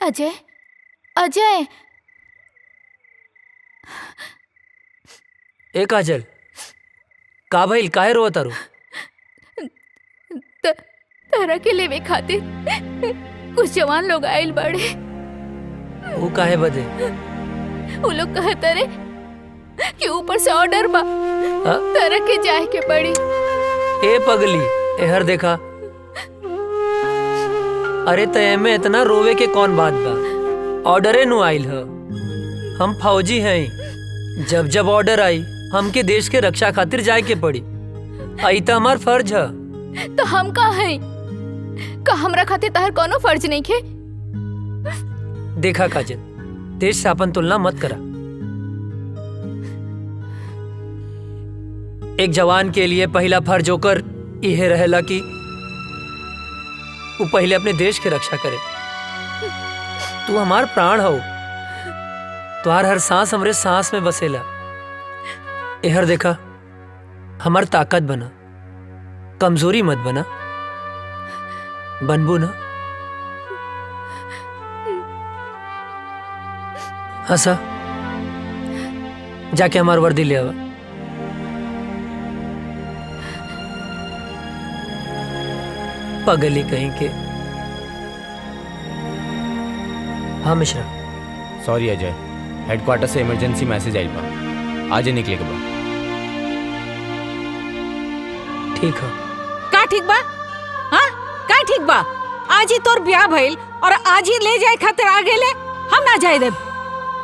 अजय, अजय। ए काजल, का भइल? काहे रोवत तारू? तारा के लेवे खातिर कुछ जवान लोग आइल बाड़े। वो काहे बदे? वो लोग कहत रे कि ऊपर से ऑर्डर बा, तारा के जाए के पड़ी। ए पगली, एहर देखा। अरे तय में इतना रोवे के कौन बात बा? ऑर्डरे नु आइल ह। हम फौजी हैं। जब जब ऑर्डर आई हमके देश के रक्षा खातिर जाए के पड़ी। आई तो हमार फर्ज है। तो हम का है? का हमरा खातिर तार कोनो फर्ज नहीं खे? देखा काजल, देश से अपन तुलना मत करा। एक जवान के लिए पहला फर्ज होकर यह रहेला कि वो पहले अपने देश की रक्षा करे। तू हमार प्राण हो। तुहार हर सांस हमरे सांस में बसेला। एहर देखा, हमार ताकत बना, कमजोरी मत बना। बनबू ना? हंसा। जाके हमार वर्दी ले आवा। पगली कहीं के। हाँ मिश्रा। सॉरी अजय, हेडक्वार्टर से इमरजेंसी मैसेज आइल बा, आज ही निकले के बा। ठीक है। का ठीक बा? हाँ, का ठीक बा? आज ही तोर ब्याह भइल और आज ही ले जाए खातिर आ गेले, हम ना जाए देब।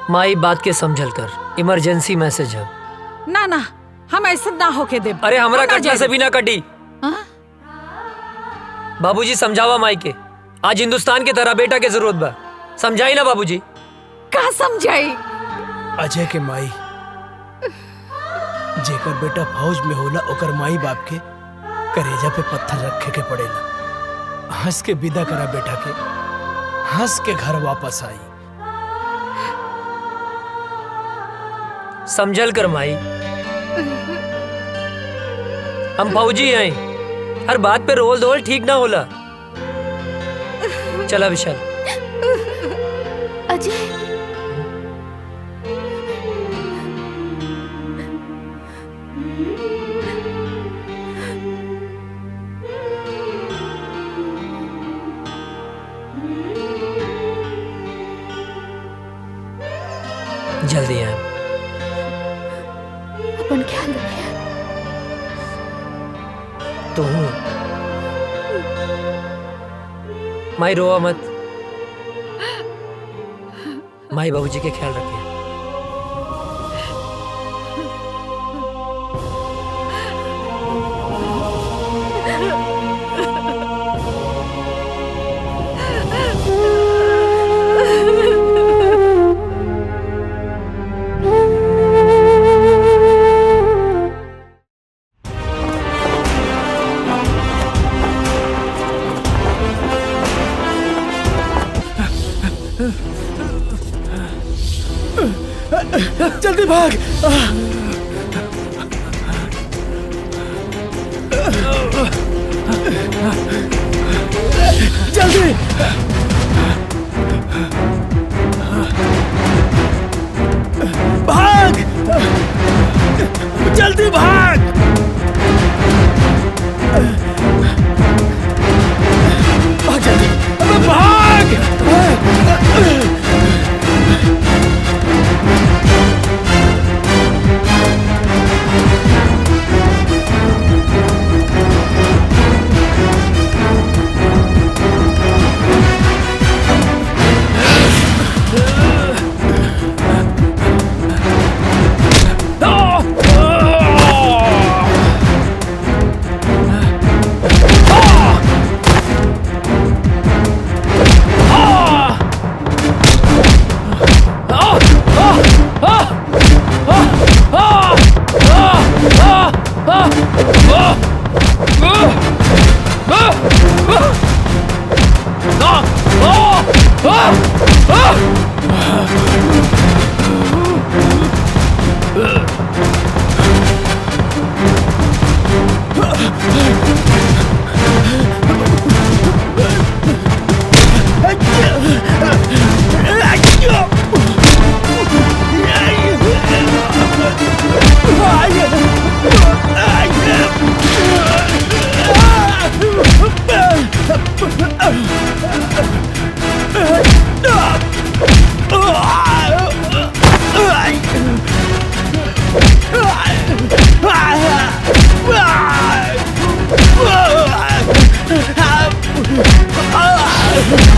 माई बात के समझल कर, इमरजेंसी मैसेज है। ना ना, हम ऐसा ना होके देब। अरे हमरा कटला से भी ना कटी। हाँ? बाबूजी समझावा माई के। आज हिंदुस्तान के तरह बेटा के जरूरत बा। समझाई ना बाबूजी? का समझाई? अजय के माई, जेकर बेटा फौज में होला ओकर माई बाप के करेजा पे पत्थर रखे के पड़ेला। हंस के विदा करा बेटा के, हंस के घर वापस आई। समझल कर माई। हम फौजी हैं। हर बात पे रोल धोल ठीक ना होला। चला विशाल। अजय, जल्दी आए। अपन ख्याल रखिए। तो माई रोवा मत। माई बाबूजी के ख्याल रखिए। जल्दी भाग। जल्दी भाग, जल्दी भाग। भाग जल्दी, अबे भाग।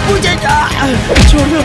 मुझे छोड़ो।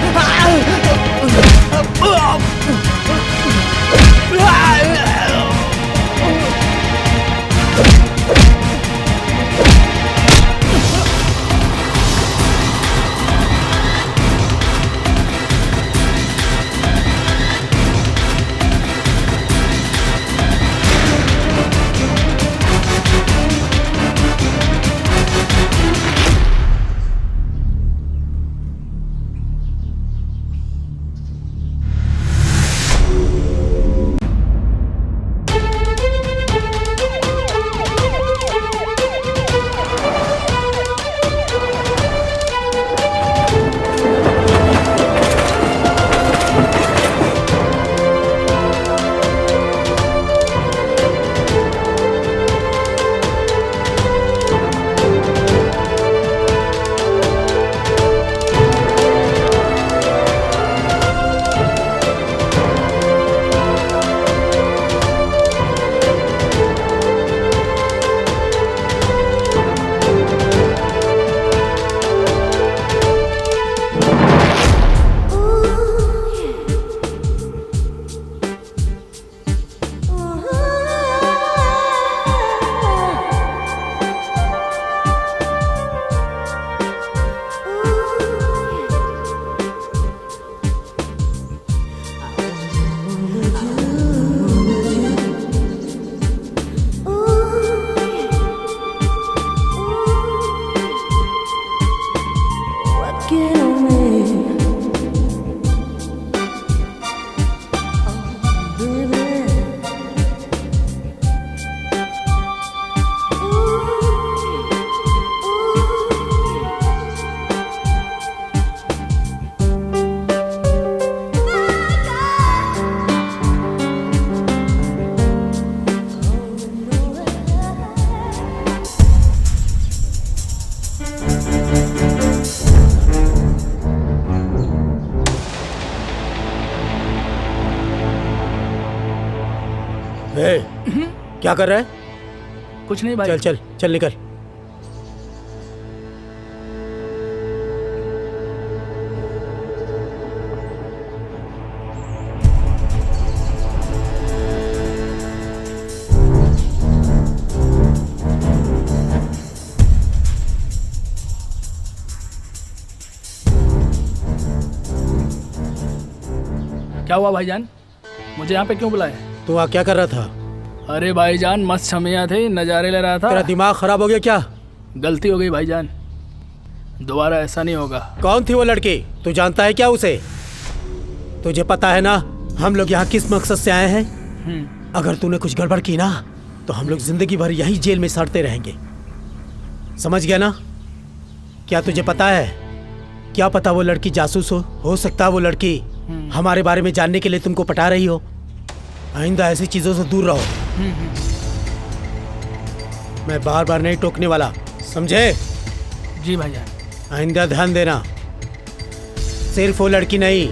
क्या कर रहा है? कुछ नहीं भाई। चल चल चल निकल। क्या हुआ भाईजान, मुझे यहाँ पे क्यों बुलाया? तू वहाँ क्या कर रहा था? अरे भाईजान मस्त छमिया थे, नज़ारे ले रहा था। तेरा दिमाग खराब हो गया क्या? गलती हो गई भाईजान, दोबारा ऐसा नहीं होगा। कौन थी वो लड़की? तू जानता है क्या उसे? तुझे पता है ना हम लोग यहाँ किस मकसद से आए हैं? अगर तूने कुछ गड़बड़ की ना तो हम लोग जिंदगी भर यही जेल में सड़ते रहेंगे, समझ गया ना? क्या तुझे पता है? क्या पता वो लड़की जासूस हो सकता है वो लड़की हमारे बारे में जानने के लिए तुमको पटा रही हो। आइंदा ऐसी चीजों से दूर रहो। मैं बार बार नहीं टोकने वाला, समझे? जी भाईजान। आइंदा ध्यान देना। सिर्फ वो लड़की नहीं,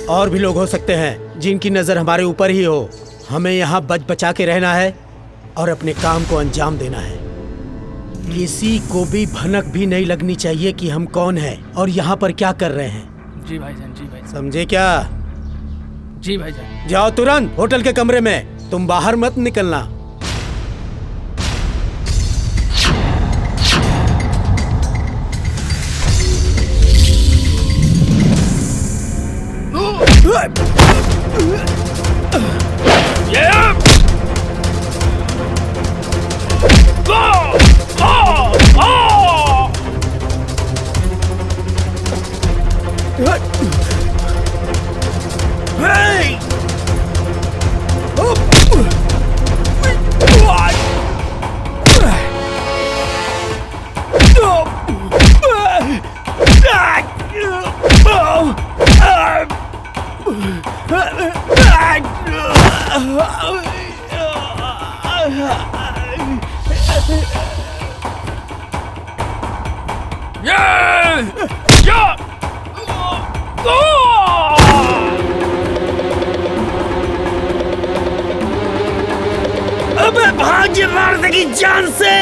और भी लोग हो सकते हैं जिनकी नजर हमारे ऊपर ही हो। हमें यहाँ बच बचा के रहना है और अपने काम को अंजाम देना है। किसी को भी भनक भी नहीं लगनी चाहिए कि हम कौन हैं और यहाँ पर क्या कर रहे हैं। जी भाईजान, जी भाईजान। समझे क्या? जी भाईजान। जाओ तुरंत होटल के कमरे में, तुम बाहर मत निकलना। Yeah! मेरी जान से।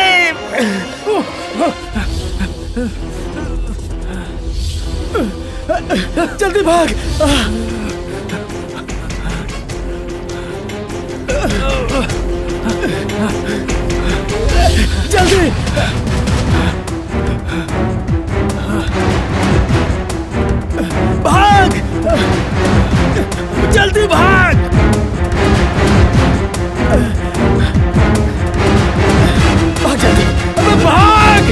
जल्दी भाग। जल्दी भाग, जल्दी भाग। भाग जल्दी, अबे भाग।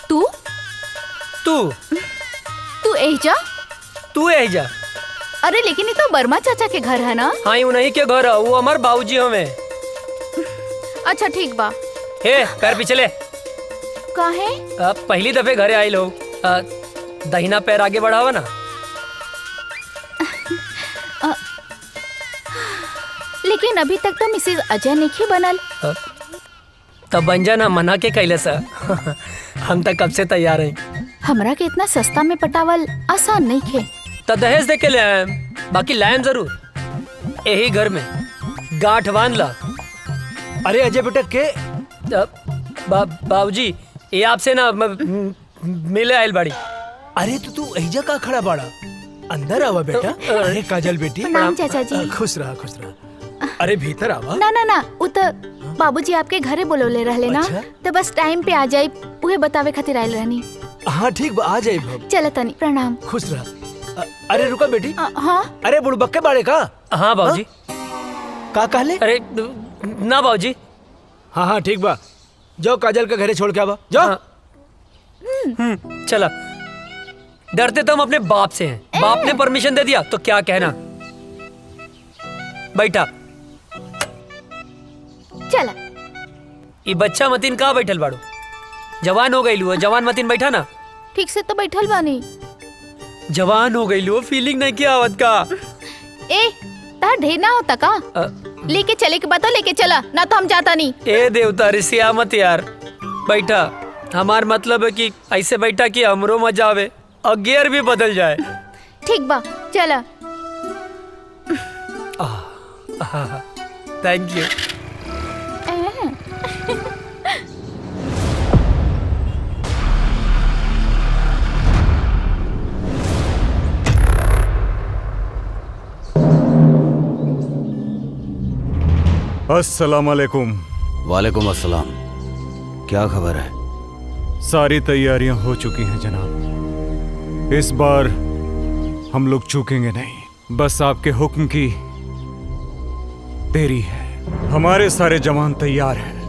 तू तू तू एजा? तू एजा? अरे लेकिन ये तो वर्मा चाचा के घर है ना? हाँ उन्हीं के घर है, वो हमार बाबूजी हमें। अच्छा ठीक बा। हे पैर पिछले काहे? पहली दफे घरे आए लोग, दहिना पैर आगे बढ़ावा ना। लेकिन अभी तक तो मिसेज अजय नहीं बनल। तब बन जाना, मना के कैले सा। हम तक कब से तैयार हैं। हमरा के इतना सस्ता में पटावल आसान नहीं खे। तो दहेज दे के ले आए, बाकी लायन जरूर। यही घर में गांठ बांध ला। अरे अजय बेटा के बाबूजी ये आपसे ना मिले आयल बाड़ी। अरे तू एजा का खड़ा बाड़ा? अंदर आवा बेटा। अरे काजल बेटी प्रणाम चाचा जी। खुश रहा खुश रहा। अरे भीतर आवा। ना ना ना, उ तो बाबूजी आपके घरे बोलौले रहले ना। अच्छा? तो बस टाइम पे आ जाई, उहे बतावे खातिर आयल रहनी। हाँ ठीक बा, आ जाए भब। चल तनी, प्रणाम। खुश रहा। अरे रुका बेटी। हाँ अरे बुड़बक्के बाड़े का? हाँ बाबूजी। का कहले? अरे ना बाबूजी। हाँ हाँ ठीक बा, जाओ काजल के घरे छोड़ के आवा जाओ। हाँ। चला। डरते तो हम अपने बाप से हैं। बाप ने परमिशन दे दिया तो क्या कहना। बैठा। चला। ये बच्चा मतीन कहाँ बैठल बाड़ू? जवान हो गई लू, जवान मतीन बैठा ना। ठीक से तो बैठल बानी। जवान हो गई लू, फीलिंग नहीं किया आवत का। ए तार ढेर ना होता का? लेके चले के बता, लेके चला ना तो हम जाता नहीं। ए देवता रिसिया मत यार, बैठा। हमार मतलब है कि ऐसे बैठा कि हमरो मजा आवे और गियर भी बदल जाए। ठीक बा, चला। Thank you. अस्सलाम वालेकुम। वालेकुम अस्सलाम। क्या खबर है? सारी तैयारियां हो चुकी हैं जनाब। इस बार हम लोग चूकेंगे नहीं। बस आपके हुक्म की देरी है। हमारे सारे जवान तैयार हैं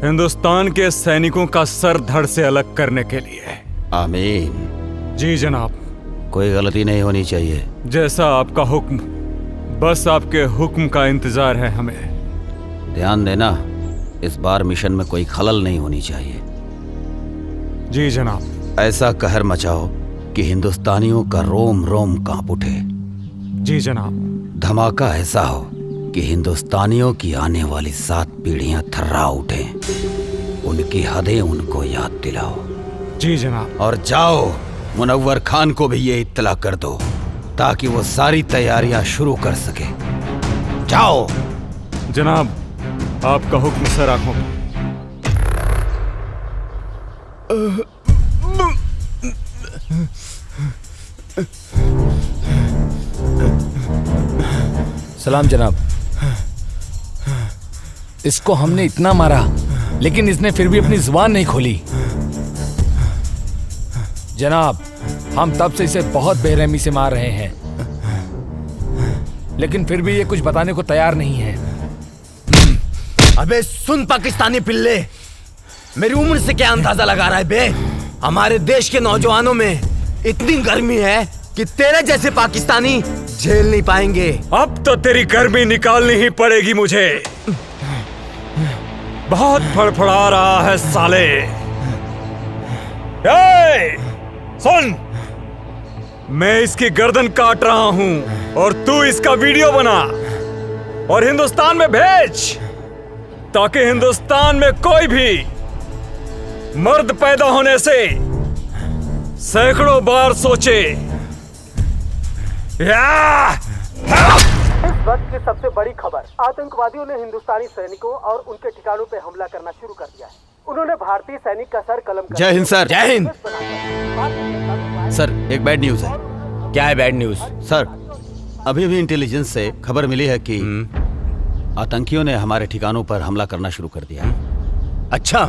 हिंदुस्तान के सैनिकों का सर धड़ से अलग करने के लिए। आमीन। जी जनाब। कोई गलती नहीं होनी चाहिए। जैसा आपका हुक्म, बस आपके हुक्म का इंतजार है हमें। ध्यान देना, इस बार मिशन में कोई खलल नहीं होनी चाहिए। जी जनाब। ऐसा कहर मचाओ कि हिंदुस्तानियों का रोम रोम कांप उठे। जी जनाब। धमाका ऐसा हो कि हिंदुस्तानियों की आने वाली 7 पीढ़ियां थर्रा उठें। उनकी हदें उनको याद दिलाओ। जी जनाब। और जाओ, मुनव्वर खान को भी ये इत्तला कर दो ताकि वो सारी तैयारियां शुरू कर सके। जाओ। जनाब, आपका हुक्म सर आंखों पे। सलाम जनाब। इसको हमने इतना मारा लेकिन इसने फिर भी अपनी जुबान नहीं खोली। जनाब, हम तब से इसे बहुत बेरहमी से मार रहे हैं लेकिन फिर भी ये कुछ बताने को तैयार नहीं है। अबे सुन पाकिस्तानी पिल्ले, मेरी उम्र से क्या अंदाजा लगा रहा है बे? हमारे देश के नौजवानों में इतनी गर्मी है कि तेरे जैसे पाकिस्तानी झेल नहीं पाएंगे। अब तो तेरी गर्मी निकालनी ही पड़ेगी मुझे। बहुत फड़फड़ा रहा है साले। सुन, मैं इसकी गर्दन काट रहा हूं और तू इसका वीडियो बना और हिंदुस्तान में भेज ताकि हिंदुस्तान में कोई भी मर्द पैदा होने से सैकड़ों बार सोचे। इस वक्त की सबसे बड़ी खबर, आतंकवादियों ने हिंदुस्तानी सैनिकों और उनके ठिकानों पे हमला करना शुरू कर दिया है। उन्होंने भारतीय सैनिक का सर कलम कर जय हिंद सर। जय हिंद सर, एक बैड न्यूज है। क्या है बैड न्यूज? सर, अभी भी इंटेलिजेंस से खबर मिली है कि आतंकियों ने हमारे ठिकानों पर हमला करना शुरू कर दिया है। अच्छा,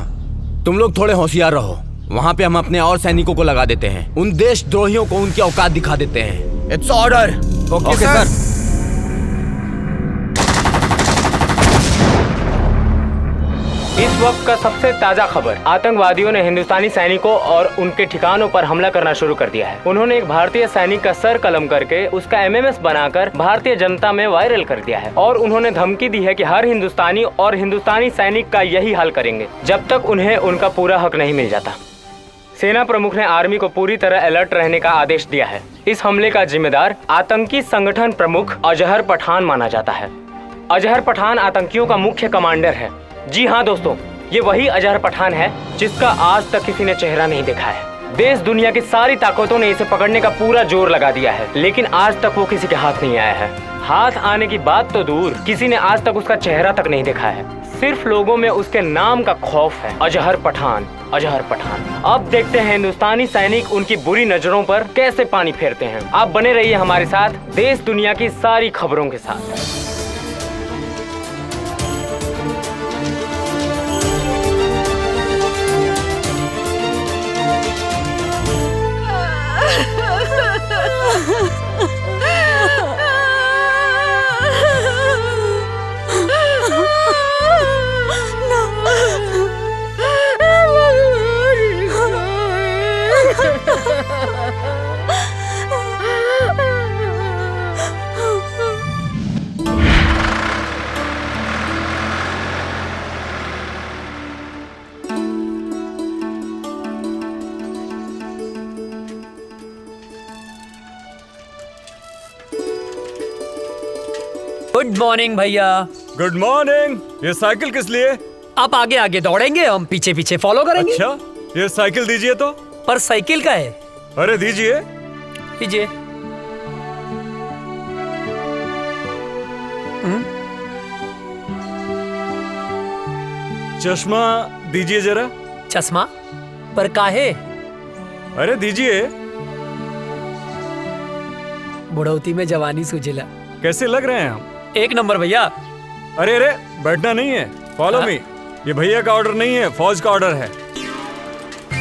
तुम लोग थोड़े होशियार रहो। वहाँ पे हम अपने और सैनिकों को लगा देते हैं। उन देशद्रोहियों को उनकी औकात दिखा देते हैं। It's order. ओके सर। इस वक्त का सबसे ताजा खबर, आतंकवादियों ने हिंदुस्तानी सैनिकों और उनके ठिकानों पर हमला करना शुरू कर दिया है। उन्होंने एक भारतीय सैनिक का सर कलम करके उसका एमएमएस बनाकर भारतीय जनता में वायरल कर दिया है और उन्होंने धमकी दी है कि हर हिंदुस्तानी और हिंदुस्तानी सैनिक का यही हाल करेंगे जब तक उन्हें उनका पूरा हक नहीं मिल जाता। सेना प्रमुख ने आर्मी को पूरी तरह अलर्ट रहने का आदेश दिया है। इस हमले का जिम्मेदार आतंकी संगठन प्रमुख अजहर पठान माना जाता है। अजहर पठान आतंकियों का मुख्य कमांडर है। जी हाँ दोस्तों, ये वही अजहर पठान है जिसका आज तक किसी ने चेहरा नहीं देखा है। देश दुनिया की सारी ताकतों ने इसे पकड़ने का पूरा जोर लगा दिया है लेकिन आज तक वो किसी के हाथ नहीं आया है। हाथ आने की बात तो दूर, किसी ने आज तक उसका चेहरा तक नहीं देखा है। सिर्फ लोगों में उसके नाम का खौफ है। अजहर पठान, अजहर पठान। अब देखते हैं हिंदुस्तानी सैनिक उनकी बुरी नजरों पर कैसे पानी फेरते हैं। आप बने रहिए हमारे साथ देश दुनिया की सारी खबरों के साथ। गुड मॉर्निंग भैया। Good morning. ये साइकिल किस लिए? आप आगे आगे दौड़ेंगे, हम पीछे पीछे फॉलो करेंगे। अच्छा, ये साइकिल दीजिए तो। पर साइकिल का है। अरे दीजिए। दीजिए। चश्मा दीजिए जरा। चश्मा पर काहे? अरे दीजिए। बुढ़ौती में जवानी सुझेला। कैसे लग रहे हैं हम? एक नंबर भैया। अरे अरे बैठना नहीं है, फॉलो मी। ये भैया का ऑर्डर नहीं है, फौज का ऑर्डर है।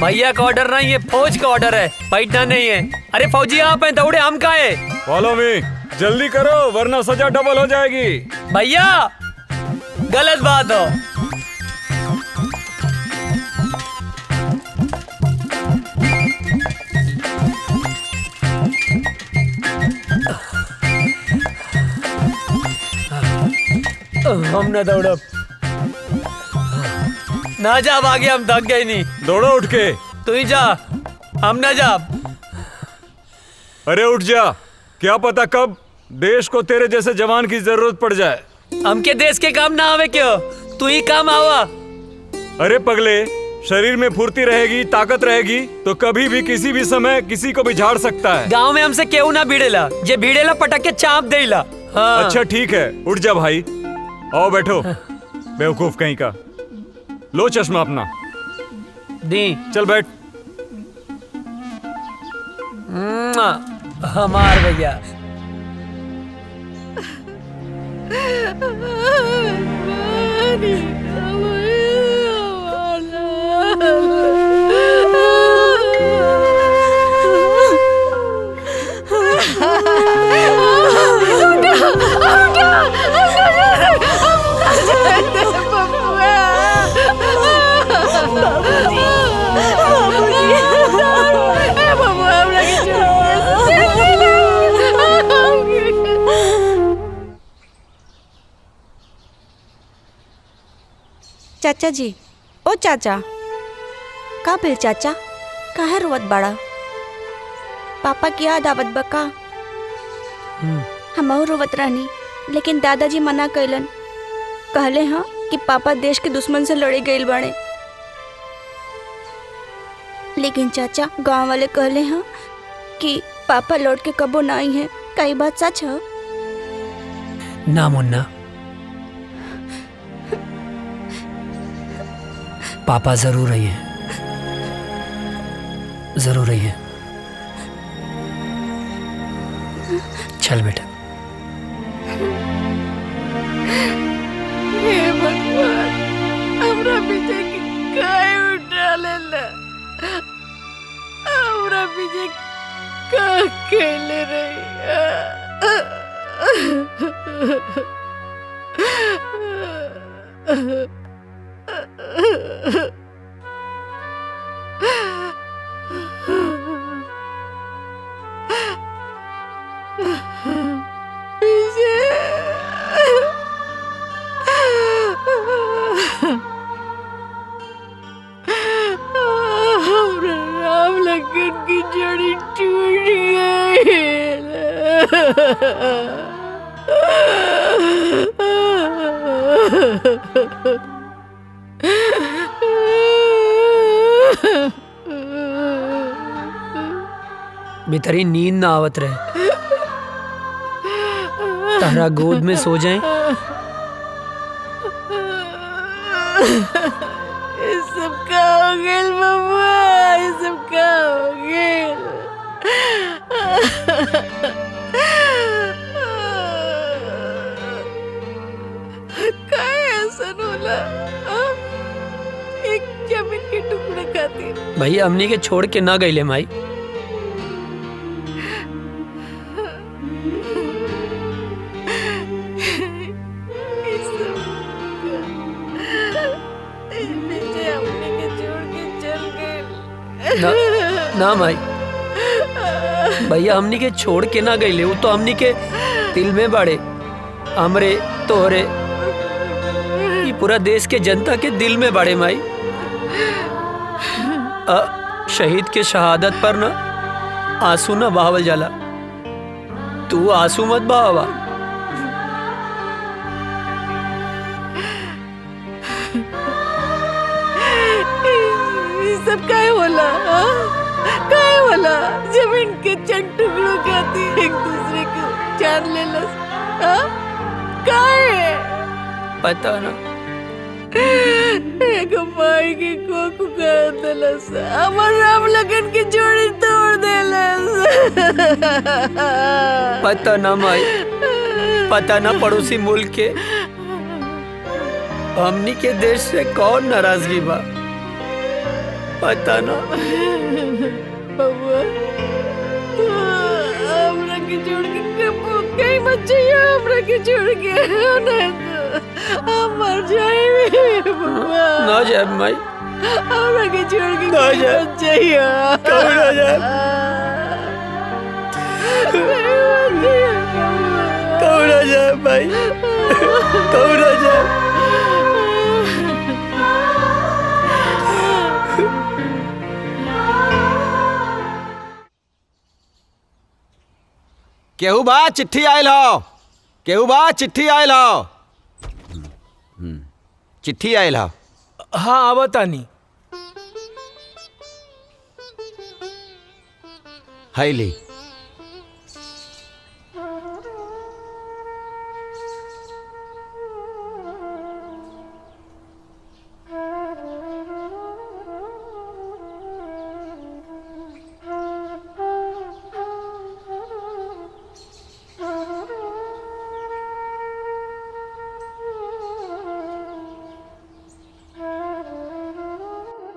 भैया का ऑर्डर नहीं है, फौज का ऑर्डर है, बैठना नहीं है। अरे फौजी आप हैं, दौड़े हम का है। फॉलो मी, जल्दी करो वरना सजा डबल हो जाएगी। भैया गलत बात हो। हम ना दौड़ब ना जा, आगे हम थक गए नहीं। दौड़ो उठ के। तू ही जा, हम ना जा। अरे उठ जा, क्या पता कब देश को तेरे जैसे जवान की जरूरत पड़ जाए। हमके देश के काम ना आवे क्यों, तू ही काम आवा। अरे पगले, शरीर में फुर्ती रहेगी, ताकत रहेगी तो कभी भी किसी भी समय किसी को भी झाड़ सकता है। गांव में हमसे केहू ना भिड़ेला, जे भिड़ेला पटक के चाप देला। हाँ। अच्छा ठीक है, उठ जा भाई, आओ बैठो। बेवकूफ कहीं का। लो चश्मा अपना दी, चल बैठ। हमार भैया चाचा जी, ओ चाचा, का भेल चाचा, काहे रोवत बड़ा? पापा की याद आवत बा का? हमहू रोवत रहनी, लेकिन दादाजी मना कैलन। कहले हाँ कि पापा देश के दुश्मन से लड़े गईल बाड़े। लेकिन चाचा गांव वाले कहले हाँ कि पापा लौट के कबो ना आई हैं। का ई बात सच है? ना मुन्ना, पापा जरूर आई हैं, जरूर आई हैं। चल बेटा। हे भगवान, हमरा विजय के काय उठा लेला, हमरा विजय का खेले राम लगन की जड़ी टूट बेतरी नींद ना आवत रहे, तारा गोद में सो जाए। ये सब का हो गेल बबुआ, ये सब का हो गेल। काय ऐसा होला? एक जमीन के टुकड़े खातिर भैया हमनी के छोड़ के ना गईले माई। ना, ना माई, भैया हमनी के छोड़ के ना गईले, वो तो हमनी के दिल में बाड़े। हमरे तोहरे ये पूरा देश के जनता के दिल में बाड़े माई। शहीद के शहादत पर ना आंसू ना बहावल जाला, तू आंसू मत बहावा। सब काय होला? काय होला? जमीन के चंद टुकड़ों खातिर एक दूसरे को जान लेलस। काय पता ना, एक माई के कोकू कर देलस, अमर राम लगन की जोड़ी तोड़ देलस। पता ना माई, पता ना पड़ोसी मुल्क के हमनी के देश से कौन नाराजगी बा पता ना। बउआ हमरा के छोड़ के कहीं मत जाइए, हमरा के छोड़ के नहीं तो हम मर जाएंगे बउआ। ना जाए माई, हमरा के छोड़ के ना जाए, मत जाइए। कहीं ना जाए, कहीं ना जाए भाई, कहीं ना जाए। केहू बा चिट्ठी आयल हो, केहू बा चिट्ठी आयल हो। चिट्ठी आयल हो। हाँ आवतानी। हाय ली।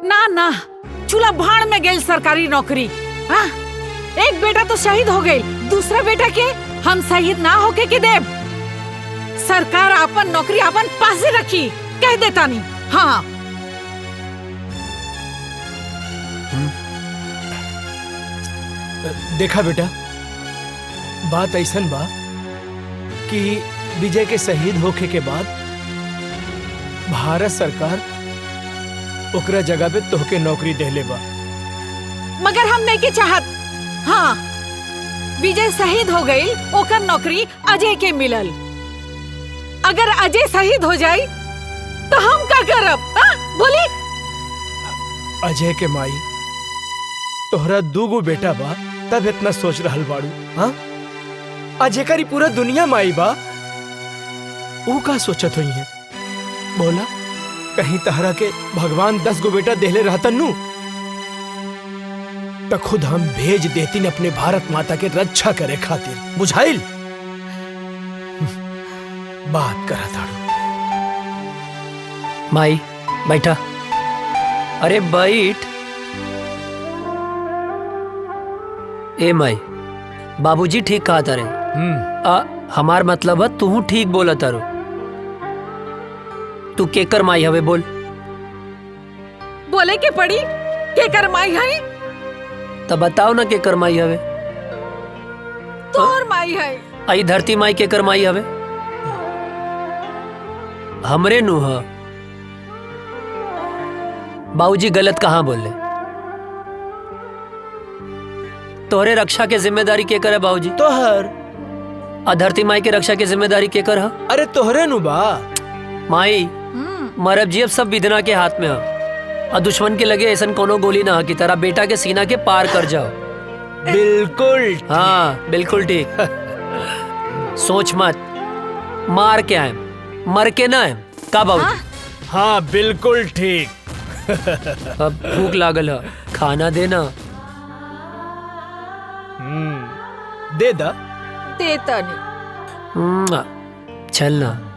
ना ना, चूल्हा भाड़ में गई सरकारी नौकरी। हाँ? एक बेटा तो शहीद हो गई, दूसरा बेटा के हम शहीद ना होके के देव। सरकार अपन नौकरी अपन पास रखी, कह देता नहीं। हाँ देखा बेटा, बात ऐसन बा कि विजय के शहीद होके के बाद भारत सरकार ओकरा जगह पे तोहके नौकरी देले बा। मगर हम नहीं के चाहत। हाँ, विजय शहीद हो गई, ओकर नौकरी अजय के मिलल। अगर अजय शहीद हो जाई तो हम का करब? हाँ? बोली। अजय के माई, तोहरा दूगो बेटा बा तब इतना सोच रहल बाड़ू। हाँ, अजय करी पूरा दुनिया माई बा, वो का सोचत हुई है? बोला, कहीं तहरा के भगवान 10 गो बेटा देले रहतन नु तो खुद हम भेज देती अपने भारत माता के रक्षा करे खातिर। बुझाइल? बात करा ताड़ू। माई बैठा। अरे बैठ। ए माई, बाबूजी ठीक कहा तारे। हमार मतलब है तू ठीक बोला तारो। तू केकर माई हवे बोल? बोले के पड़ी केकर माई है? तब बताओ ना केकर माई हवे। तोर माई है। आई धरती माई केकर माई हवे? हमरे नु ह। बाबूजी गलत कहाँ बोले? तोहरे रक्षा के जिम्मेदारी केकर है बाबूजी? तोहर। धरती माई के रक्षा के जिम्मेदारी केकर है? अरे तोहरे नु बा। माई मरब जी अब सब विधना के हाथ में है। और दुश्मन के लगे ऐसा कोनो गोली ना कि तेरा बेटा के सीना के पार कर जाओ। बिल्कुल। हाँ बिल्कुल ठीक। सोच मत, मार के आए मर के ना आए का बाबूजी? हाँ बिल्कुल ठीक। अब भूख लागल है, खाना देना। दे दा। देता नहीं। चलना।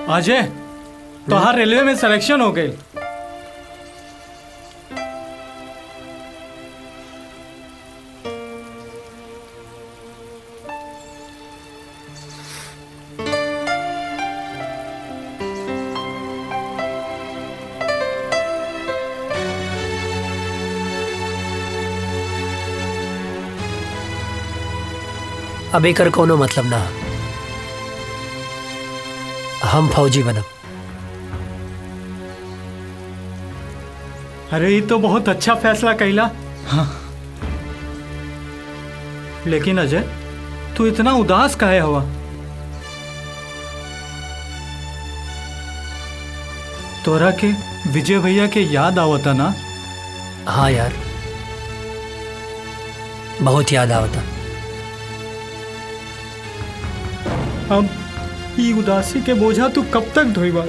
अजय, तोहार रेलवे में सिलेक्शन हो गई। अब एकर कोनो मतलब ना। हम फौजी बनब। अरे ये तो बहुत अच्छा फैसला कैला। हाँ। लेकिन अजय, तू इतना उदास काहे हुआ? तोरा के विजय भैया के याद आवता ना? हाँ यार, बहुत याद आवता। अब ये उदासी के बोझा तू कब तक ढोईबा?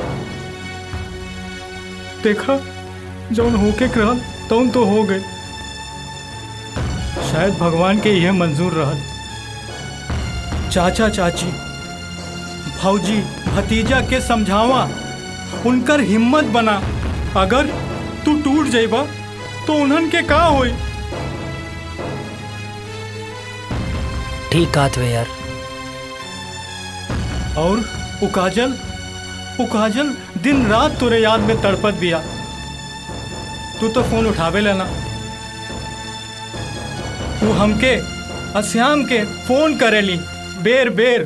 देखा, जौन होके रहल तौन तो हो गए। शायद भगवान के यह मंजूर रहल। चाचा चाची भौजी भतीजा के समझावा, उनकर हिम्मत बना। अगर तू टूट जाइबा तो उन्हन के का होई? ठीक कहत वे यार। और वो काजल दिन रात तुरे याद में तड़पत बिया। तू तो फोन उठावे लेना। वो हमके अश्याम के फोन करेली बेर बेर।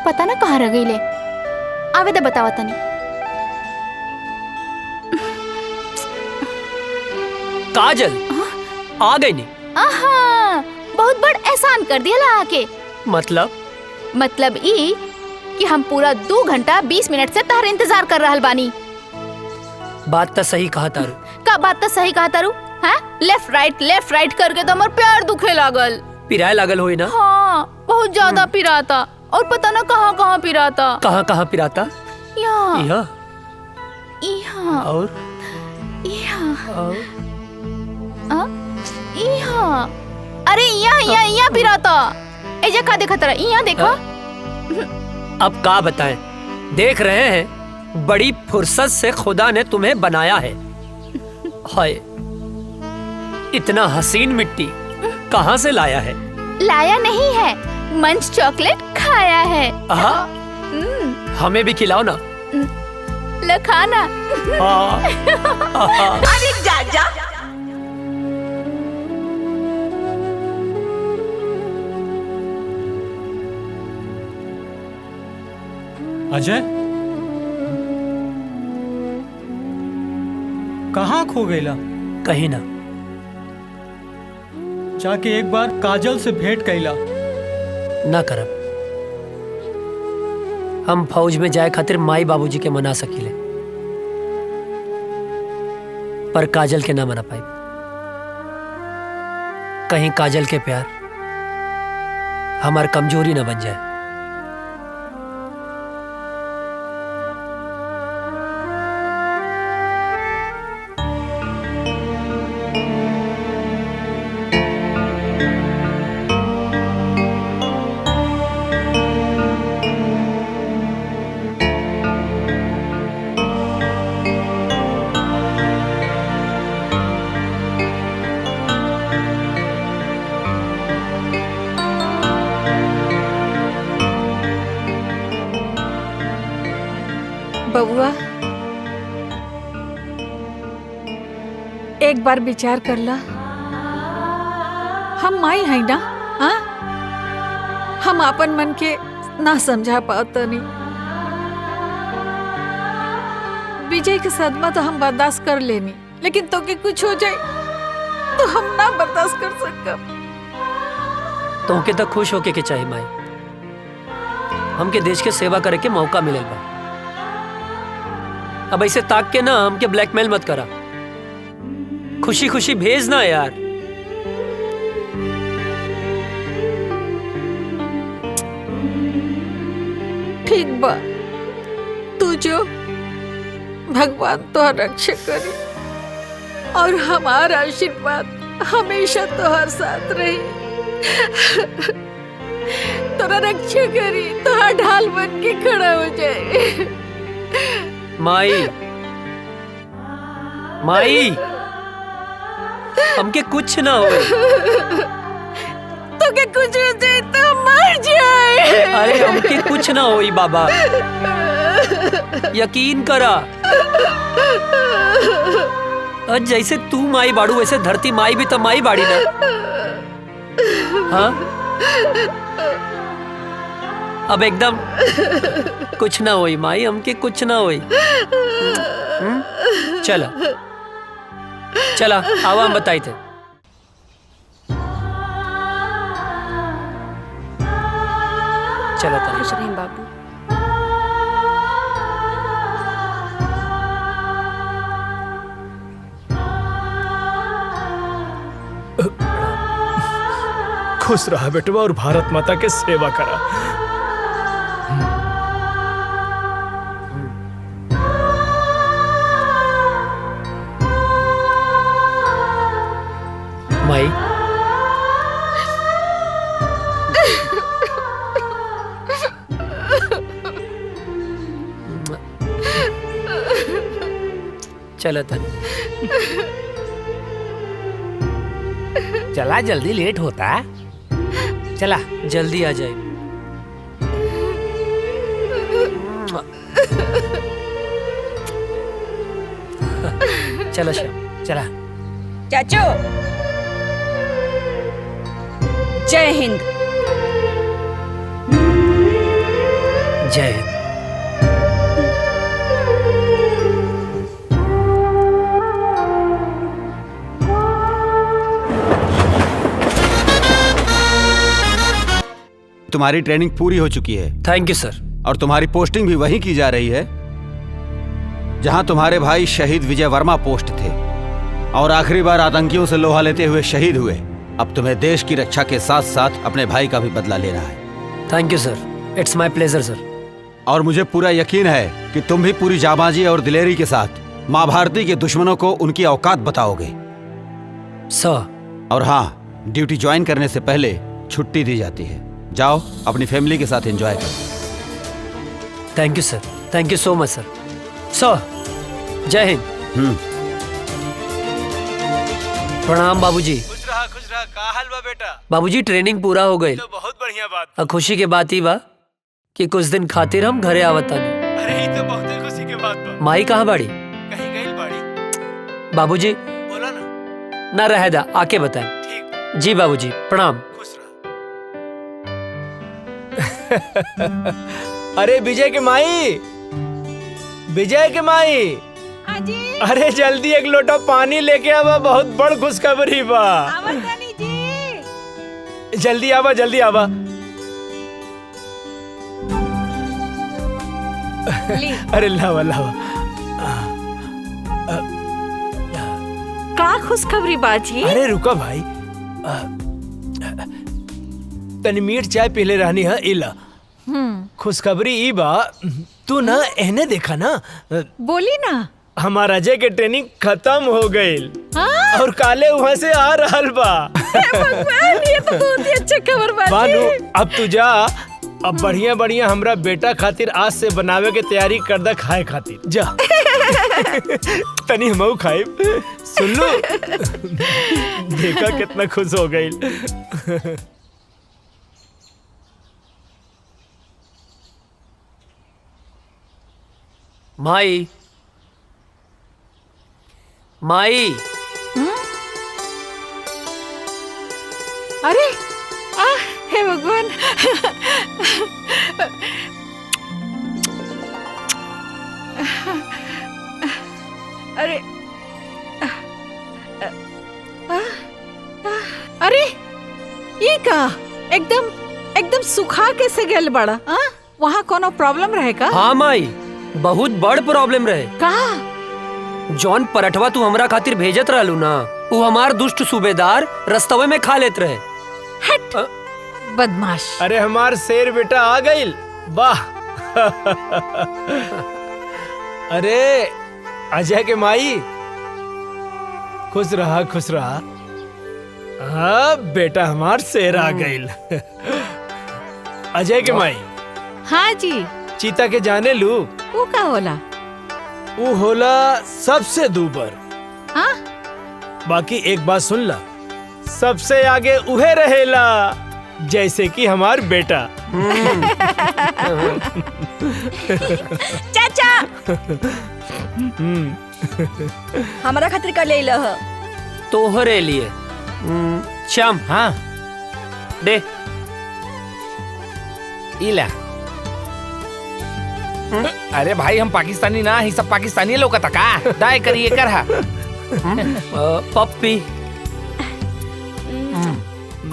पता ना कहाँ रह गई ले। आवे तो बतावा तनी। काजल आ गई नहीं? आहा, बहुत बड़ एहसान कर दिया ला आके। मतलब ई कि हम पूरा 2 घंटा 20 मिनट से तार इंतजार कर रहल बानी। बात तो सही कहा तारू। का बात तो सही कहा तारू? हाँ, लेफ्ट राइट करके तो हमार पैर दुखे लागल। पिराए लागल होई ना? हाँ, बहुत ज्यादा पिराता। और पता ना कहाँ कहाँ पिराता। कहाँ पिराता? यहाँ यहाँ और यहाँ। अरे यहाँ पिराता। एजा का देखा तेरा? यहाँ देखा। अब का बताएं? देख रहे हैं, बड़ी फुर्सत से खुदा ने तुम्हें बनाया है। हाय, इतना हसीन मिट्टी कहाँ से लाया है? लाया नहीं है, मंच चॉकलेट खाया है। हमें भी खिलाओ ना। लखाना। अरे जा। अजय कहाँ खो गईला? कहीं ना। जाके एक बार काजल से भेंट कैला। ना करब। हम फौज में जाए खातिर माई बाबूजी के मना सकीले, पर काजल के ना मना पाई। कहीं काजल के प्यार हमार कमजोरी ना बन जाए। बबुआ, एक बार विचार कर ला। हम माई है ना? हाँ, हम अपन मन के ना समझा पाता नहीं। विजय के सदमा तो हम बर्दाश्त कर लेनी, लेकिन तो के कुछ हो जाए तो हम ना बर्दाश्त कर सकब। तो के तो खुश होके के चाहिए माई। हमके देश के सेवा करे के मौका मिलल बा। अब ऐसे ताक के ना हमके ब्लैकमेल मत करा। खुशी खुशी भेज ना यार। ठीक बा, तू जो भगवान तो रक्षा करे और हमारा आशीर्वाद हमेशा तोहर साथ रही। तोरा रक्षा करी, तोहर ढाल बन के खड़ा हो जाए। माई हमके कुछ ना हो। तो के कुछ हो जाए तो मर जाए। अरे हमके कुछ ना होई बाबा, यकीन करा। और जैसे तू माई बाड़ू वैसे धरती माई भी तो माई बाड़ी ना। हाँ, अब एकदम कुछ ना होई माई, हमके कुछ ना होई। चला आवा हम बताई थे। चला खुश रहीं बाबू। खुश रहा बेटवा और भारत माता के सेवा करा। माई चला था। चला जल्दी लेट होता। चला जल्दी आ जाए। चला श्याम चला। चाचू जय हिंद। जय हिंद। तुम्हारी ट्रेनिंग पूरी हो चुकी है। थैंक यू सर। और तुम्हारी पोस्टिंग भी वहीं की जा रही है जहां तुम्हारे भाई शहीद विजय वर्मा पोस्ट थे और आखिरी बार आतंकियों से लोहा लेते हुए शहीद हुए। अब तुम्हें देश की रक्षा के साथ साथ अपने भाई का भी बदला लेना है। Thank you sir, it's my pleasure sir. और मुझे पूरा यकीन है कि तुम भी पूरी जाबाजी और दिलेरी के साथ माँ भारती के दुश्मनों को उनकी औकात बताओगे सर। और हाँ, ड्यूटी ज्वाइन करने से पहले छुट्टी दी जाती है। जाओ अपनी फैमिली के साथ एंजॉय करो। Thank you sir, thank you so much सर। सर जय हिंद। प्रणाम बाबूजी। खुश रहा का हाल बा बेटा? बाबूजी ट्रेनिंग पूरा हो गई। तो बहुत बढ़िया बात। और खुशी के बात ही बा कि कुछ दिन खातिर हम घरे आवतानी। अरे ये तो बहुत ही खुशी के बात बा। माई कहाँ बाड़ी? कहीं गई बाड़ी। बाबूजी बोला ना। ना रह दा, आके बताएं। ठीक। जी बाबूजी प्रणाम। खुश रहा। अरे विजय के माई, विजय के माई। अरे जल्दी एक लोटा पानी लेके आवा, बहुत बड़ खुशखबरी बा। जल्दी आवा, जल्दी आवा। अरे लावा लावा। का खुशखबरी बाजी? अरे रुका भाई, तनी मीठ चाय पीले रहनी है। इला खुशखबरी ई बा, तू ना एहने देखा ना। बोली ना। हमारा अजय के ट्रेनिंग खत्म हो गई और काले वहाँ से आ रहल बा। ये तो बहुत ही अच्छा खबर बाजी। बानू अब तू जा, अब बढ़िया बढ़िया हमरा बेटा खातिर आज से बनावे के तैयारी कर दा खाए खातिर। जा तनी हमहू खाए। सुन लो देखा कितना खुश हो गई। माई माई। अरे हे भगवान। अरे अरे ये का एकदम एकदम सुखा कैसे गेल बड़ा? वहाँ कोनो प्रॉब्लम रहेगा? हाँ माई, बहुत बड़ प्रॉब्लम रहे। का? जॉन पराठवा तू हमरा खातिर भेजत रहलू ना, वो हमार दुष्ट सूबेदार रस्तवे में खा लेत रहे। हट बदमाश। अरे हमार शेर बेटा आ गई। वाह। अरे अजय के माई, खुश रहा खुश रहा। हाँ बेटा हमार शेर आ गई। अजय के माई। हाँ जी। चीता के जाने लू? वो का होला? वो होला सबसे दूबर। हाँ? बाकी एक बात सुन ला, सबसे आगे उहे रहेला, जैसे कि हमार बेटा। चाचा हमारा खातिर कर ले लह। तोहरे लिए। श्याम। हाँ दे। इला। अरे भाई हम पाकिस्तानी ना ही, सब पाकिस्तानी लोग का दाय करिए कर हा। पप्पी।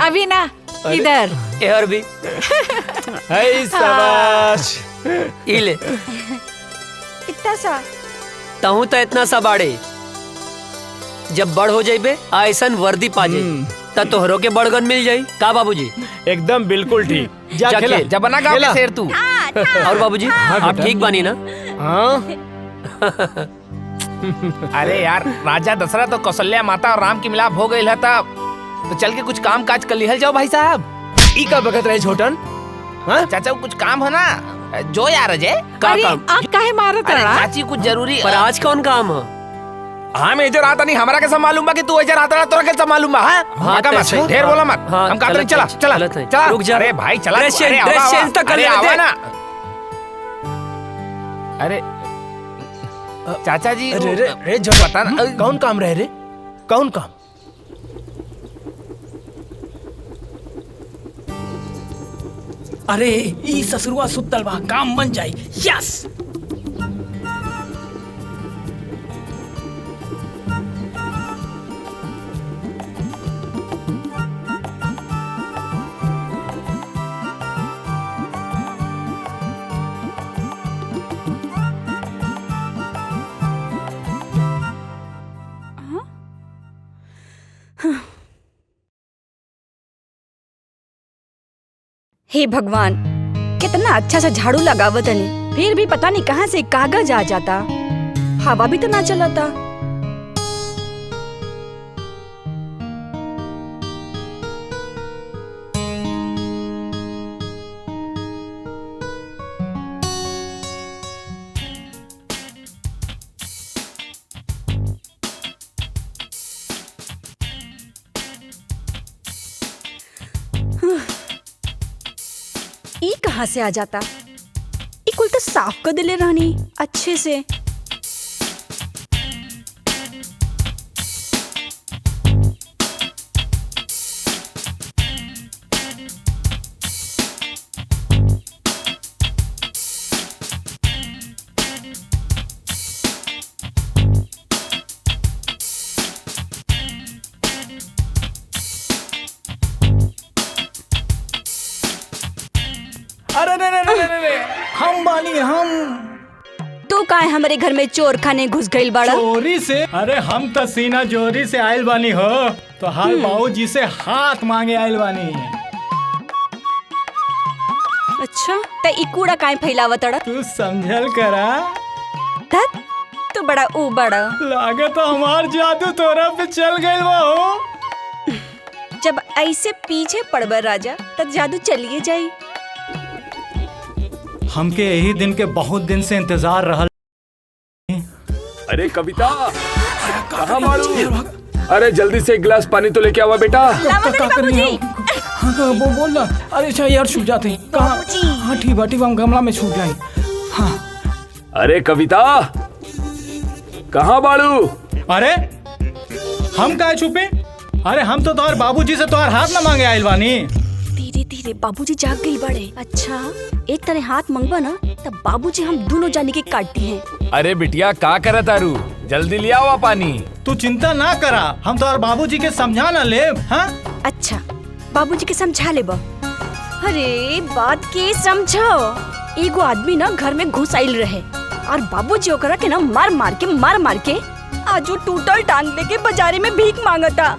अभी ना इधर। यार भी। हाय शाबाश। इले। कितना सा? तहु तो इतना सा बाड़े। जब बड़ हो जाइबे ऐसन वर्दी पा जाई त तोहरो के बड़गन मिल जाई। का बाबूजी? एकदम बिल्कुल ठीक। जा खेला। जब बना गाँव के शेर तू। और बाबूजी आप ठीक बानी ना? हाँ। अरे यार, राजा दशरथ तो कौशल्या माता और राम की मिलाप हो गई है तब तो चल के कुछ काम काज कर लिहल जाओ भाई साहब। ई का बगत रहे छोटन? हाँ चाचा कुछ काम है ना, जो यार अजय अरे आँख काहे मारत अरे रहा? चाची कुछ जरूरी पर आज कौन काम है? हाँ मैं इधर आता नहीं, हमारा कैसा मालूम बा कि तू इधर आता रहा, तोरा कैसा मालूम बा? हाँ का मत ढेर बोला मत। हम कहते नहीं, चला चला चला, रुक जा। अरे भाई चला, ड्रेस अरे चेंज, ड्रेस चेंज तक कर अरे लेते आवा हैं। ना। अरे चाचा जी अरे रे रे पता ना कौन काम रहे रे? कौन काम? अरे ई ससुरवा सुतल बा, काम बन जाई। यस। हे भगवान, कितना अच्छा सा झाड़ू लगावत हनी, फिर भी पता नहीं कहाँ से कागज आ जाता। हवा भी तो ना चलता। ई कहाँ से आ जाता? ई कुल तो साफ कर दिले रहनी अच्छे से। अरे रे रे रे रे रे, हम बानी हम। तू काहे हमारे घर में चोर खाने घुस गइल बाड़ा? चोरी से? अरे हम तो सीना जोरी से आयल बानी हो, तो हाल बाबूजी से हाथ मांगे आयल बानी। अच्छा त ई कूड़ा काहे फैलावतड़ा? तू समझल करा। धत, तू बड़ा ऊ बड़ा। लागत हमार जादू तोरा पे चल गइल बा हो। जब ऐसे पीछे पड़बर राजा, तब जादू चलिए जाई। हमके यही दिन के बहुत दिन से इंतजार रहल। अरे कविता कहाँ मारू? अरे जल्दी से एक गिलास पानी तो लेके आवा बेटा। बोल ना। अरे अच्छा यार छूट जाते हैं। कहाँ? हाँ ठीक बाटी हम गमला में छूट जाए। हाँ। अरे कविता कहाँ बाड़ू? अरे हम काहे छुपे? अरे हम तो तोहर बाबूजी से तोहर हाथ ना मांगे आयल बानी। धीरे धीरे बाबूजी जाग गई बड़े। अच्छा एक तरह हाथ मंगवा ना, तब बाबूजी हम दोनों जाने के काटती हैं। अरे बिटिया का करे तारू, जल्दी ले आओ पानी। तू चिंता ना करा, हम तो बाबूजी के समझा ना ले। हाँ अच्छा बाबूजी के समझा ले बा। अरे बात के समझो। एगो आदमी ना घर में घुस आइल रहे और बाबूजी ओकरा के ना मार मार के आज वो टूटल टांग लेके बाजारे में भीख मांगता।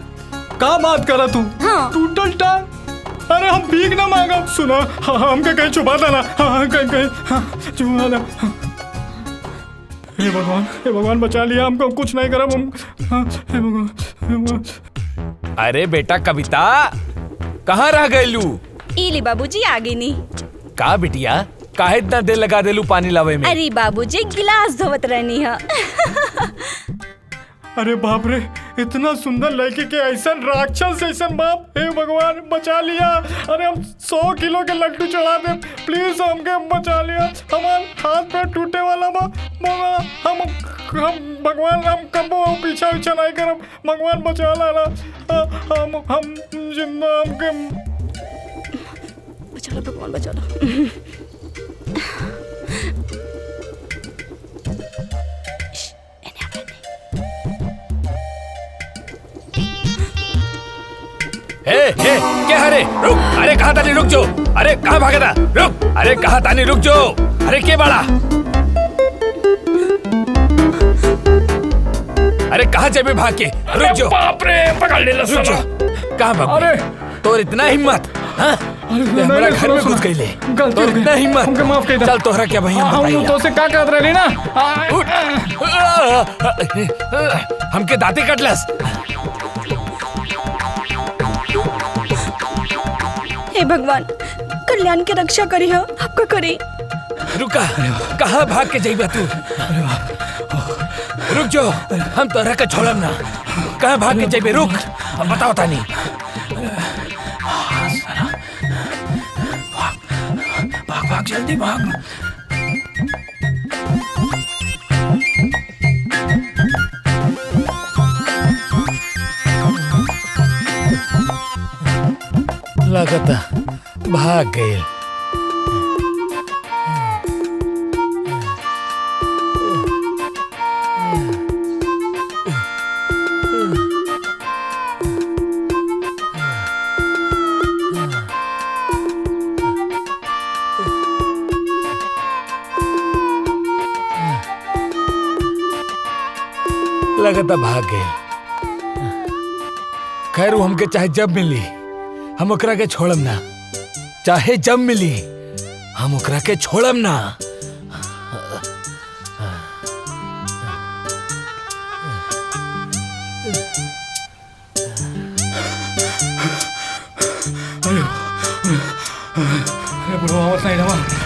का बात करा तू? हाँ। टूटल टांग? अरे हम भीख ना मांगा। सुना हमके कहीं छुपा देना। कहीं छुपा दे। हे भगवान बचा लिया हमको, कुछ नहीं करा हम। हे भगवान। अरे बेटा कविता कहाँ रह गइलू? इली बाबूजी आगे नहीं। का बिटिया काहे इतना देर लगा देलू पानी लावे में? अरे बाबूजी गिलास धोवत रहनी है। अरे बाप रे, इतना सुंदर लड़की के ऐसा राक्षस ऐसा बाप। हे भगवान बचा लिया। अरे हम 100 किलो के लड्डू चढ़ा दे, प्लीज हमके बचा लिया। हमारे हाथ पैर टूटे वाला बा। हम भगवान हम कबो पीछा नहीं करब। भगवान बचा ला। हम जिंदा हमके बचा ला भगवान बचा ला। क्या हरे रुक। अरे कहाँ तानी रुक जो। अरे कहाँ भागा था रुक। अरे कहाँ तानी रुक जो। अरे के बड़ा। अरे कहाँ जाबे भाग के? रुक जो। बाप रे पकड़ ले रुक जो। कहाँ भाग? अरे तो इतना हिम्मत? हाँ हमारा घर में घुस गई ले। तो इतना हिम्मत? हमके माफ कर दे। चल तोहरा क्या भाई हम तो से का कहत रहे ना। हमके दांते कटलस। हे भगवान, कल्याण के रक्षा करी हो, आपका करी। रुका, कहाँ भाग के जाइबा तू? रुक जो, हम तोरा के छोड़म ना। कहाँ भाग के जाइबे? रुक, बताओ तानी। भाग भाग जल्दी भाग। लगता भाग गए। लगता भाग गए। खैर वो हमके चाहे जब मिली हम ओकरा के छोड़म ना, चाहे जब मिली हम ओकरा के छोड़म ना।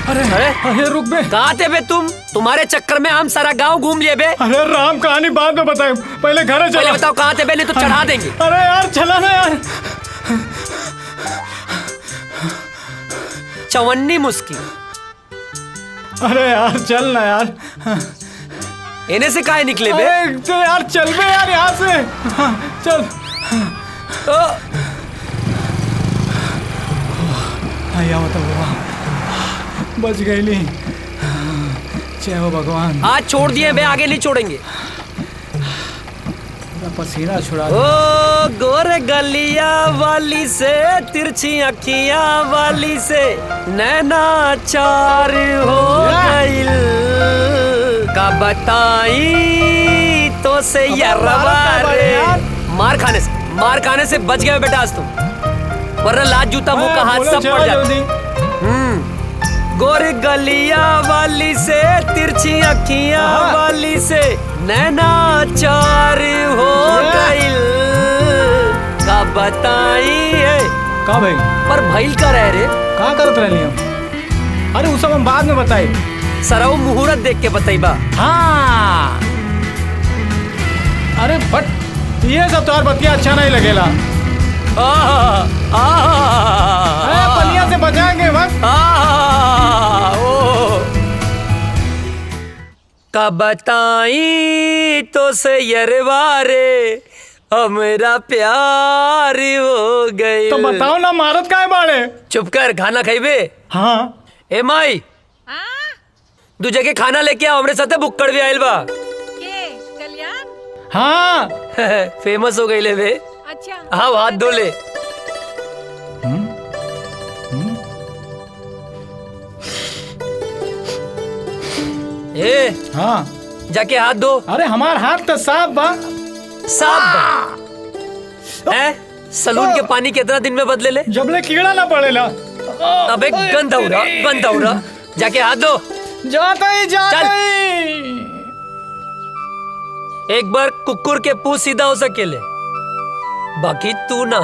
अरे अरे रुक बे। कहाँ थे बे तुम? तुम्हारे चक्कर में हम सारा गांव घूम लिए बे। अरे राम, कहानी बाद में बताए, पहले घर चलो। पहले बताओ कहाँ थे बे, नहीं तो चढ़ा देंगे। अरे यार चला ना यार। चवन्नी मुस्की। अरे यार चल ना यार। इन्हें से काहे निकले बे? तो यार चल बे यार यहाँ से। चल। आया मतलब बच गई नहीं। जय हो भगवान। आज छोड़ दिए बे, आगे नहीं छोड़ेंगे। पसीना छुड़ा। ओ गोरे गलिया वाली से, तिरछी अखियां वाली से नैना चार हो गइल। का बताई तो से यरवा रे। मार खाने से बच गए बेटा आज तुम, वरना लात जूता मुंह का हाथ सब पड़ जाता। गोरी गलिया वाली से, तिरछी अखियां वाली से नैना चार हो गइल। का बताई है का भाई? पर भइल का रह रे? का करत रहली हम? अरे उस सब हम बाद में बताई। सरऊ मुहूर्त देख के बताइबा। हाँ। अरे बट ये सब तो बतिया अच्छा नहीं लगेला। पलिया से बचाएंगे वक्त। का बताई तो से यरवा रे, हमरा प्यार हो गए। तो बताओ ना, मारत काहे बाड़े? चुप कर, खाना खाइबे? हाँ। ए माई, दू जगह खाना लेके आओ, हमरे साथे बुक्कड़ भी आइल बा। कल्याण? हाँ। फेमस हो गई ले बे। अच्छा। हाँ, हाथ धो ले। ए, हाँ, जाके हाथ धो। अरे हमार हाथ तो साफ बा। साफ बा? सलून के पानी कितना दिन में बदले ले? जबले कीड़ा ना पड़ेला। अबे गंदा हो रहा। जाके हाथ धो। जाता ही। एक बार कुकुर के पूंछ सीधा हो सकेले, बाकी तू ना।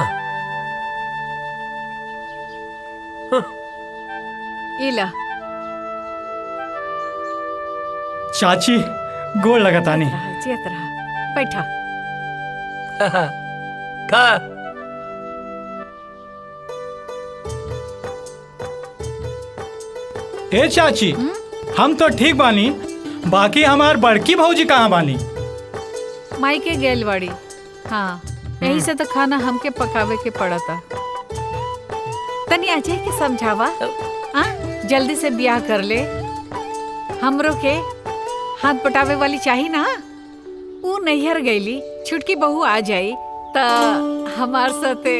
इला चाची गोड़ लगातानी। चेत रहा, बैठा। खा। ए चाची, हम तो ठीक बानी, बाकी हमार बड़की भौजी कहाँ बानी? माई के गेल बाड़ी। हाँ, यही से तो खाना हमके पकावे के पड़ा था। तनी अजय के समझावा, हाँ, जल्दी से ब्याह कर ले। हमरो के हाथ पटावे वाली चाहिए ना। वो नैहर गईली, छुटकी बहू आ जाई तो हमार साथे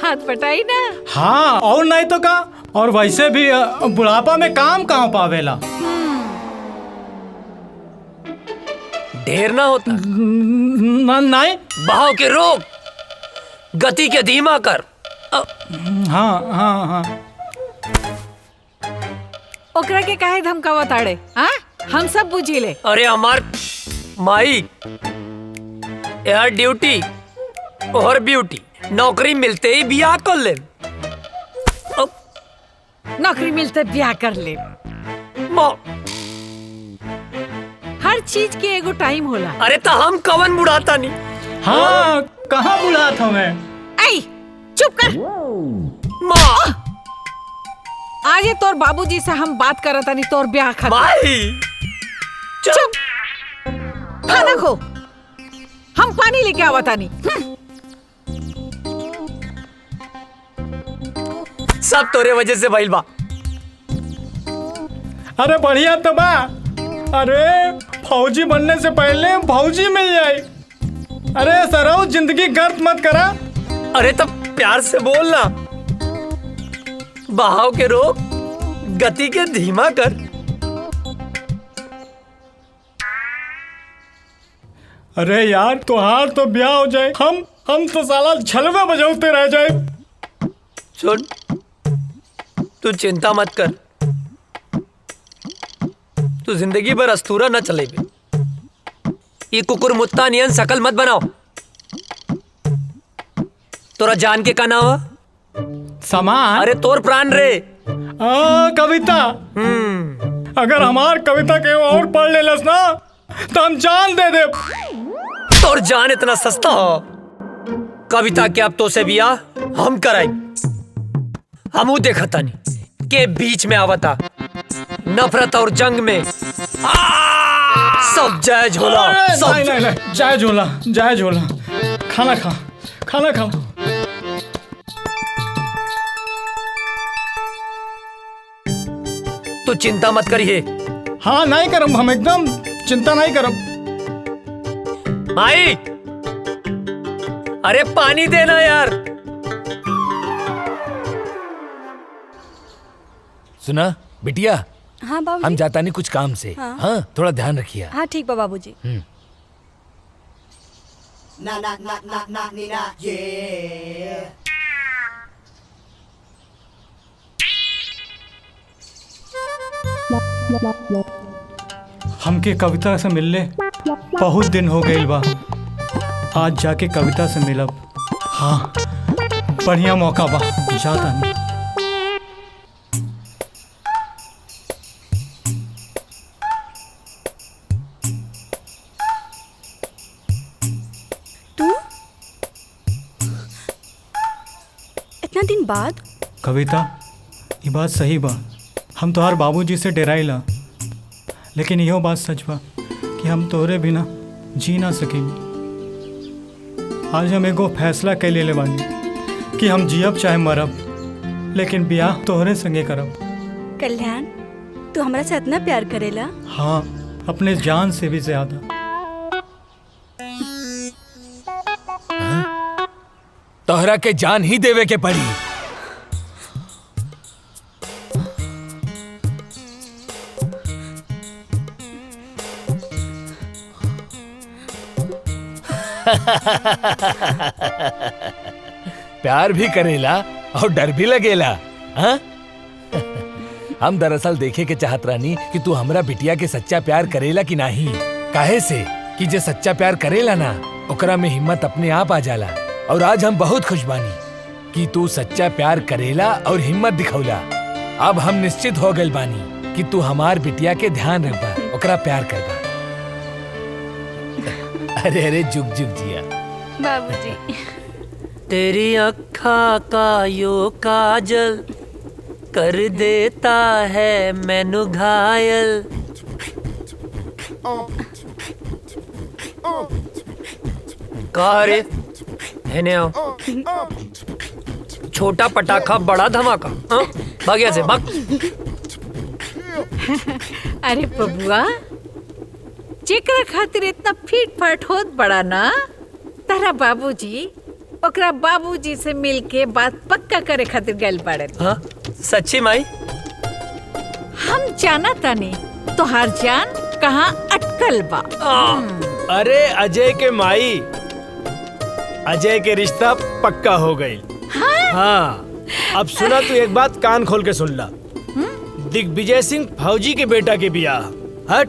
हाथ पटाई ना। हाँ, और नहीं तो का। और वैसे भी बुढ़ापा में काम कहाँ पावेला। ढेर ना होता। नहीं। बहाव के रोक, गति के धीमा कर। हाँ। ओकरा के काहे धमकावा ताड़े? हाँ, हम सब बुझी ले। अरे हमार माई, यार ड्यूटी और ब्यूटी, नौकरी मिलते ही बियाह कर ले। नौकरी मिलते ब्याह कर ले। हर चीज के एगो टाइम होला। अरे तो हम कवन बुढ़ाता नहीं। हाँ कहाँ बुढ़ात हमें। आई चुप कर। माँ आज ये तोर बाबूजी से हम बात करता नहीं तोर ब्याह खत्म। माई चुप। खाना खो, हम पानी लेके आवता नहीं। सब तोरे वजह से भइल बा। अरे बढ़िया तो बा। अरे फौजी बनने से पहले फौजी मिल जाए। अरे सराउ जिंदगी गर्द मत करा। अरे तब प्यार से बोल ना। बहाव के रोक, गति के धीमा कर। अरे यार तुहार तो ब्याह हो जाए, हम तो साला छलवे बजाते रह जाए। सुन, तू चिंता मत कर। तू जिंदगी भर अस्तूरा न चले बे। ये कुकुर मुत्ता नियन शकल मत बनाओ। तोरा जान के का नाम है? सामान। अरे तोर प्राण रे। कविता। अगर हमार कविता के और पढ़ लेलस ना तो हम जान दे दे। तोर जान इतना सस्ता हो? कविता के अब तो से बियाह हम कराई। हमू देखा तानी के बीच में आवता नफरत और जंग में सब जायज होला। नहीं जायज होला, जायज होला। खाना खा, खाना खा। तू चिंता मत करिए। हाँ नहीं करम, हम एकदम चिंता नहीं करम। माई, अरे पानी देना यार। सुना बिटिया, हाँ बाबूजी। हम जाता नहीं कुछ काम से। हाँ। हाँ थोड़ा ध्यान रखिए। हाँ ठीक बा बाबूजी। हमके कविता से मिलले बहुत दिन हो गई बा। आज जाके कविता से मिलब। हाँ बढ़िया मौका बा, जाता नहीं। तू इतना दिन बाद? कविता ये बात सही बा, हम तोहार बाबूजी से डराइला, लेकिन यो बात सच बा कि हम तोहरे बिना जी ना सकेंगे। आज हम एगो फैसला कर ले बानी कि हम जियब चाहे मरब, लेकिन ब्याह तोहरे संगे करब। कल्याण, तू हमरा से इतना प्यार करेला? हाँ, अपने जान से भी ज्यादा। तोहरा के जान ही देवे के पड़ी। प्यार भी करेला और डर भी लगेला। हाँ? हम दरअसल देखे के चाहत रानी कि तू हमरा बिटिया के सच्चा प्यार करेला कि नहीं। काहे से कि जे सच्चा प्यार करेला ना ओकरा में हिम्मत अपने आप आ जाला। और आज हम बहुत खुश बानी कि तू सच्चा प्यार करेला और हिम्मत दिखौला। अब हम निश्चित हो गए बानी कि तू हमार बिटिया के ध्यान रखबा, ओकरा प्यार करबा। अरे अरे जुग जुग जिया बाबूजी। तेरी अखा का यो काजल कर देता है मैनू घायल। कहा रे हेने आओ। छोटा पटाखा बड़ा धमाका। हाँ? भाग यहाँ से भाग। अरे बबुआ, जेकरा खातिर इतना फीट फाट होत बड़ा ना, तारा बाबूजी ओकरा बाबूजी से मिलके बात पक्का करे खातिर गइल बाड़े। हाँ? सच्ची माई? हम जाना तानी तोहार जान कहाँ अटकल बा। अरे अजय के माई, अजय के रिश्ता पक्का हो गई। हाँ, अब सुना तू एक बात कान खोल के सुन ला। दिग्विजय सिंह फौजी के बेटा के बियाह हट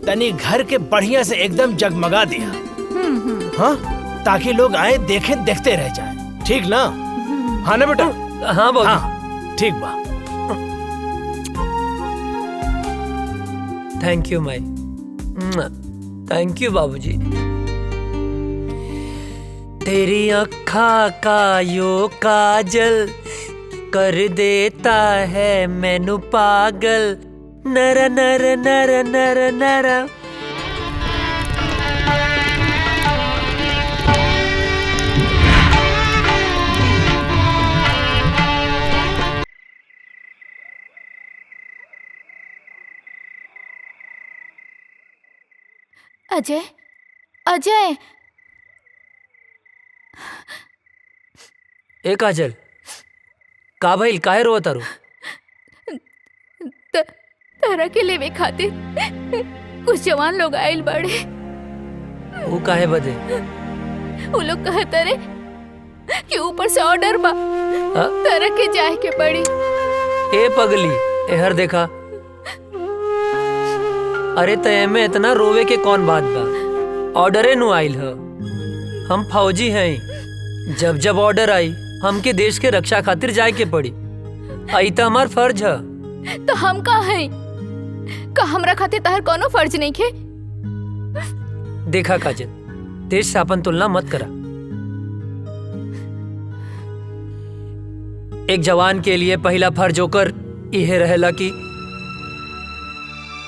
तनी घर के बढ़िया से एकदम जगमगा दिया। हाँ, ताकि लोग आए देखे देखते रह जाए। ठीक ना? हाँ ना बेटा? हाँ बाबू। हाँ, ठीक बा। Thank you Mai, thank you बाबूजी। तेरी आँखा का यो काजल कर देता है मैनू पागल, नर नर नर नर नर। अजय, अजय, ए काजल, का भइल, काहे रोआ तारू? तारा के लेवे खातिर कुछ जवान लोग आइल बड़े। वो काहे बदे? वो लोग कहता रे कि ऊपर से ऑर्डर बा, तारा के जाए के पड़ी। ए पगली, एहर देखा। अरे तय में इतना रोवे के कौन बात बा? ऑर्डरे नु आइल ह। हम फौजी हैं, जब जब ऑर्डर आई हमके देश के रक्षा खातिर जाए के पड़ी। आई तो हमार फर्ज है। तो हम का हैं? का हमरा खातिर तार कोनो फर्ज नहीं खे? देखा काजल, देश से अपन तुलना मत करा। एक जवान के लिए पहला फर्ज होकर यह रहेला कि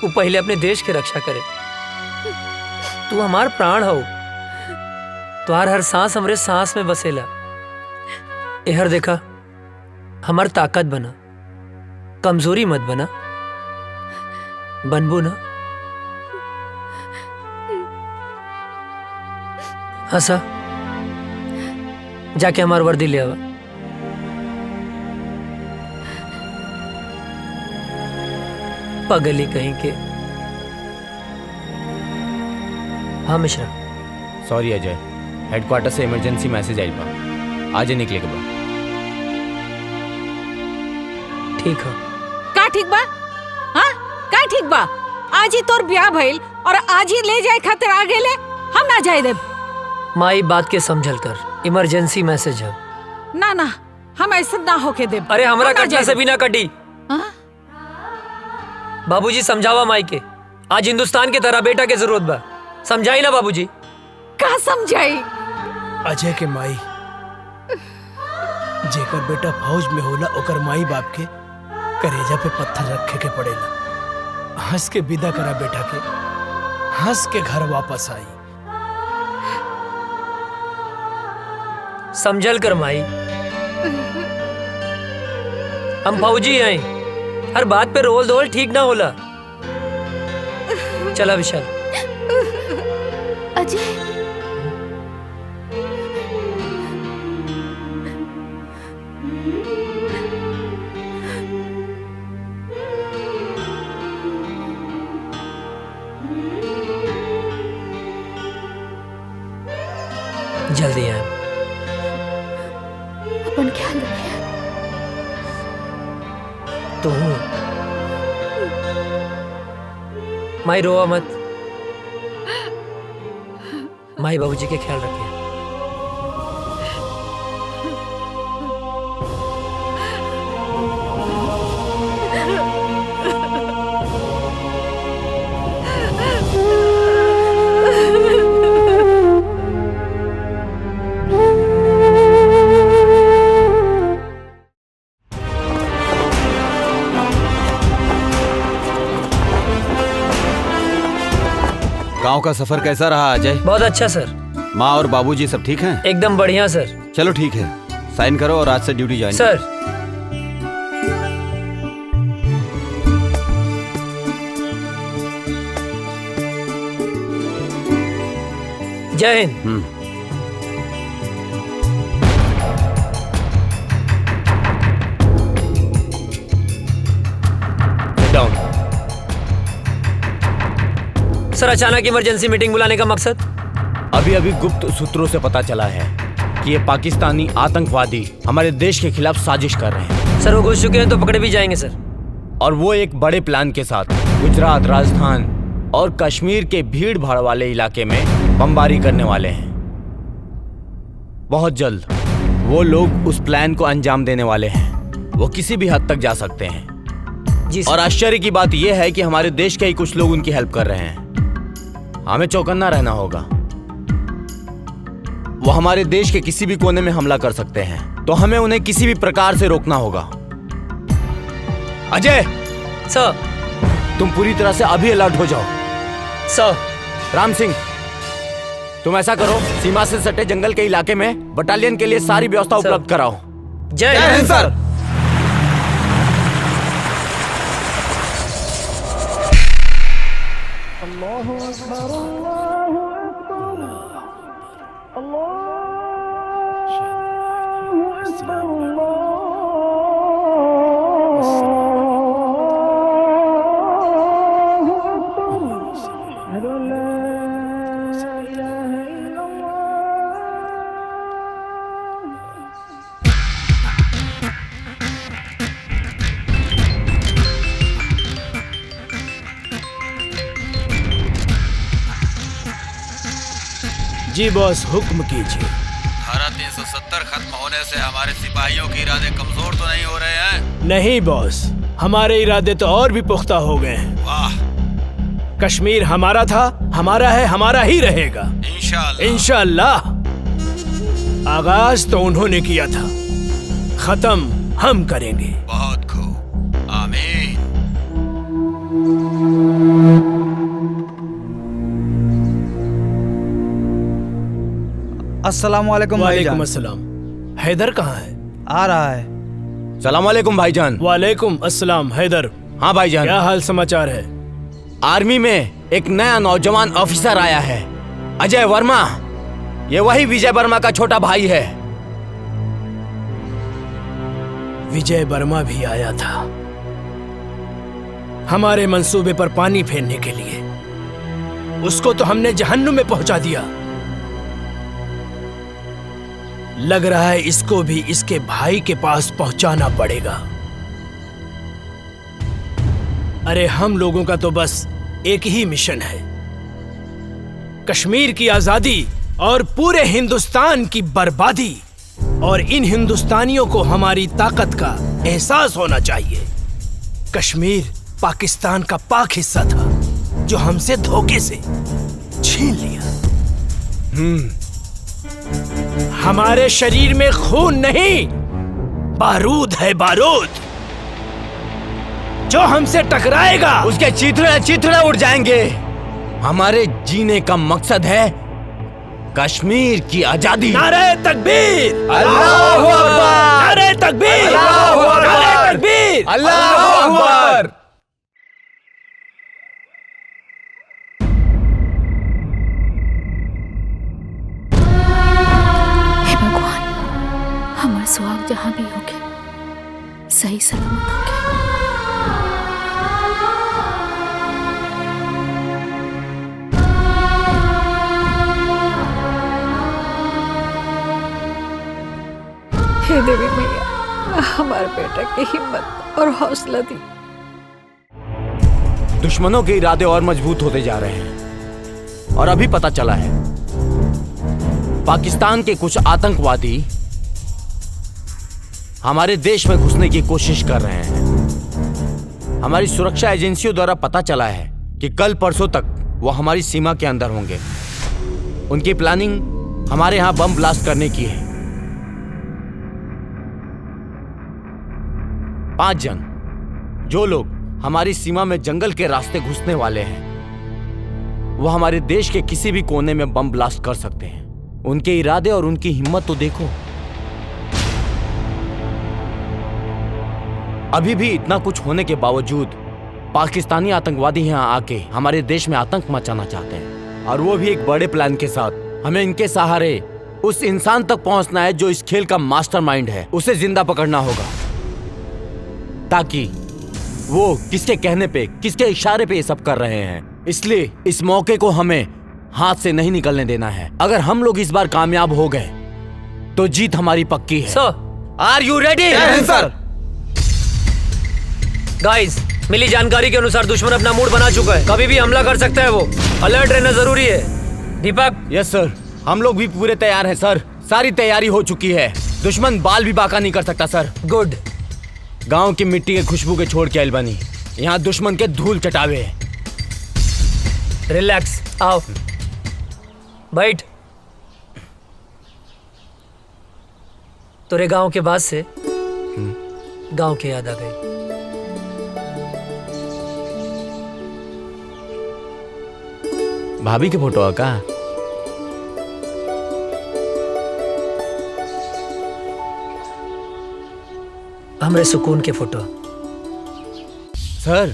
वो पहले अपने देश की रक्षा करे। तू हमार प्राण हो, तुहार हर सांस हमरे सांस में बसेला। एहर देखा, हमार ताकत बना, कमजोरी मत बना। बनबू ना? हंसा, जाके हमार वर्दी ले आवा। पगली कहीं के। हाँ मिश्रा। सॉरी अजय, हेडक्वार्टर से इमरजेंसी मैसेज आइल बा, आज ही निकले के बा। ठीक है। का ठीक बा? हाँ, का ठीक बा? आज ही तोर ब्याह भइल और आज ही ले जाए खातिर आ गेले, हम ना जाए देब। माई बात के समझल कर, इमरजेंसी मैसेज है। ना ना, हम ऐसा ना होके देब। अरे हमरा कटला से भी ना कटी। बाबूजी समझावा माई के, आज हिंदुस्तान के तरह बेटा के जरूरत बा। समझाई ना बाबूजी? का समझाई? अजय के माई, जेकर बेटा फौज में होला ओकर माई बाप के करेजा पे पत्थर रखे के पड़ेला। हंस के विदा करा बेटा के, हंस के घर वापस आई। समझल कर माई, हम फौजी हैं, हर बात पे रोल धोल ठीक ना होला। चला विशाल। अजय, जल्दी आए। अपन ख्याल रखिए। तो माई रोआ मत, माई बाबूजी के ख्याल रखिए। गांव का सफर कैसा रहा अजय? बहुत अच्छा सर। माँ और बाबूजी सब ठीक हैं? एकदम बढ़िया सर। चलो ठीक है, साइन करो और आज से ड्यूटी ज्वाइन सर। जय हिंद। डाउन। सर, अचानक इमरजेंसी मीटिंग बुलाने का मकसद? अभी अभी गुप्त सूत्रों से पता चला है कि ये पाकिस्तानी आतंकवादी हमारे देश के खिलाफ साजिश कर रहे हैं। सर, वो घुस चुके हैं तो पकड़े भी जाएंगे सर। और वो एक बड़े प्लान के साथ गुजरात, राजस्थान और कश्मीर के भीड़ भाड़ वाले इलाके में बमबारी करने वाले हैं। बहुत जल्द वो लोग उस प्लान को अंजाम देने वाले हैं। वो किसी भी हद तक जा सकते हैं। जी सर। और आश्चर्य की बात यह है कि हमारे देश के ही कुछ लोग उनकी हेल्प कर रहे हैं। हमें चौकन्ना रहना होगा। वो हमारे देश के किसी भी कोने में हमला कर सकते हैं, तो हमें उन्हें किसी भी प्रकार से रोकना होगा। अजय सर, तुम पूरी तरह से अभी अलर्ट हो जाओ। सर। राम सिंह, तुम ऐसा करो, सीमा से सटे जंगल के इलाके में बटालियन के लिए सारी व्यवस्था उपलब्ध कराओ। जय हिंद सर। जी बॉस, हुक्म कीजिए। धारा 370 खत्म होने से हमारे सिपाहियों के इरादे कमजोर तो नहीं हो रहे हैं? नहीं बॉस, हमारे इरादे तो और भी पुख्ता हो गए हैं। वाह। कश्मीर हमारा था, हमारा है, हमारा ही रहेगा। इंशाअल्लाह। आगाज तो उन्होंने किया था, खत्म हम करेंगे। बहुत खूब, आमीन। अस्सलामुअलैकुम भाईजान। वालेकुम अस्सलाम। हैदर कहाँ है? आ रहा है। सलाम वालेकुम भाईजान। वालेकुम अस्सलाम। हैदर। हाँ भाईजान। क्या हाल समाचार है? आर्मी में एक नया नौजवान ऑफिसर आया है, अजय वर्मा। ये वही विजय वर्मा का छोटा भाई है। विजय वर्मा भी आया था हमारे मंसूबे पर पानी फेरने के लिए। उसको तो हमने जहन्नुम में पहुंचा दिया। लग रहा है इसको भी इसके भाई के पास पहुंचाना पड़ेगा। अरे हम लोगों का तो बस एक ही मिशन है, कश्मीर की आजादी और पूरे हिंदुस्तान की बर्बादी। और इन हिंदुस्तानियों को हमारी ताकत का एहसास होना चाहिए। कश्मीर पाकिस्तान का पाक हिस्सा था जो हमसे धोखे से छीन लिया। हमारे शरीर में खून नहीं, बारूद है, बारूद। जो हमसे टकराएगा उसके चिथड़े उड़ जाएंगे। हमारे जीने का मकसद है कश्मीर की आजादी। नारे तकबीर, अल्लाहू अकबर, नारे तकबीर, अल्लाहू अकबर, नारे तकबीर, अल्लाहू अकबर। हे भगवान, हमारा सुहाग जहाँ भी होगे सही सलामत होगे। हे देवी मैया, हमारे बेटा की हिम्मत और हौसला दी। दुश्मनों के इरादे और मजबूत होते जा रहे हैं और अभी पता चला है पाकिस्तान के कुछ आतंकवादी हमारे देश में घुसने की कोशिश कर रहे हैं। हमारी सुरक्षा एजेंसियों द्वारा पता चला है कि कल परसों तक वो हमारी सीमा के अंदर होंगे। उनकी प्लानिंग हमारे यहां बम ब्लास्ट करने की है। 5 जन, जो लोग हमारी सीमा में जंगल के रास्ते घुसने वाले हैं, वो हमारे देश के किसी भी कोने में बम ब्लास्ट कर सकते हैं। उनके इरादे और उनकी हिम्मत तो देखो। अभी भी इतना कुछ होने के बावजूद पाकिस्तानी आतंकवादी यहां आके हमारे देश में आतंक मचाना चाहते हैं, और वो भी एक बड़े प्लान के साथ। हमें इनके सहारे उस इंसान तक पहुंचना है जो इस खेल का मास्टरमाइंड है। उसे जिंदा पकड़ना होगा ताकि वो किसके कहने पे, किसके इशारे पे ये सब कर रहे हैं। इसलिए इस मौके को हमें हाथ से नहीं निकलने देना है। अगर हम लोग इस बार कामयाब हो गए तो जीत हमारी पक्की है। सर, आर यू रेडी? सर। गाइस, मिली जानकारी के अनुसार दुश्मन अपना मूड बना चुका है, कभी भी हमला कर सकता है। वो अलर्ट रहना जरूरी है। दीपक। यस सर, हम लोग भी पूरे तैयार हैं सर। सारी तैयारी हो चुकी है। दुश्मन बाल भी बाका नहीं कर सकता सर। गुड। गांव की मिट्टी के खुशबू के छोड़ के अलबानी यहाँ दुश्मन के धूल चटावे। रिलैक्स, आओ बैठ। तोरे गांव के बाद से गांव की याद आ गई। भाभी के फोटो है का? हमरे सुकून के फोटो। सर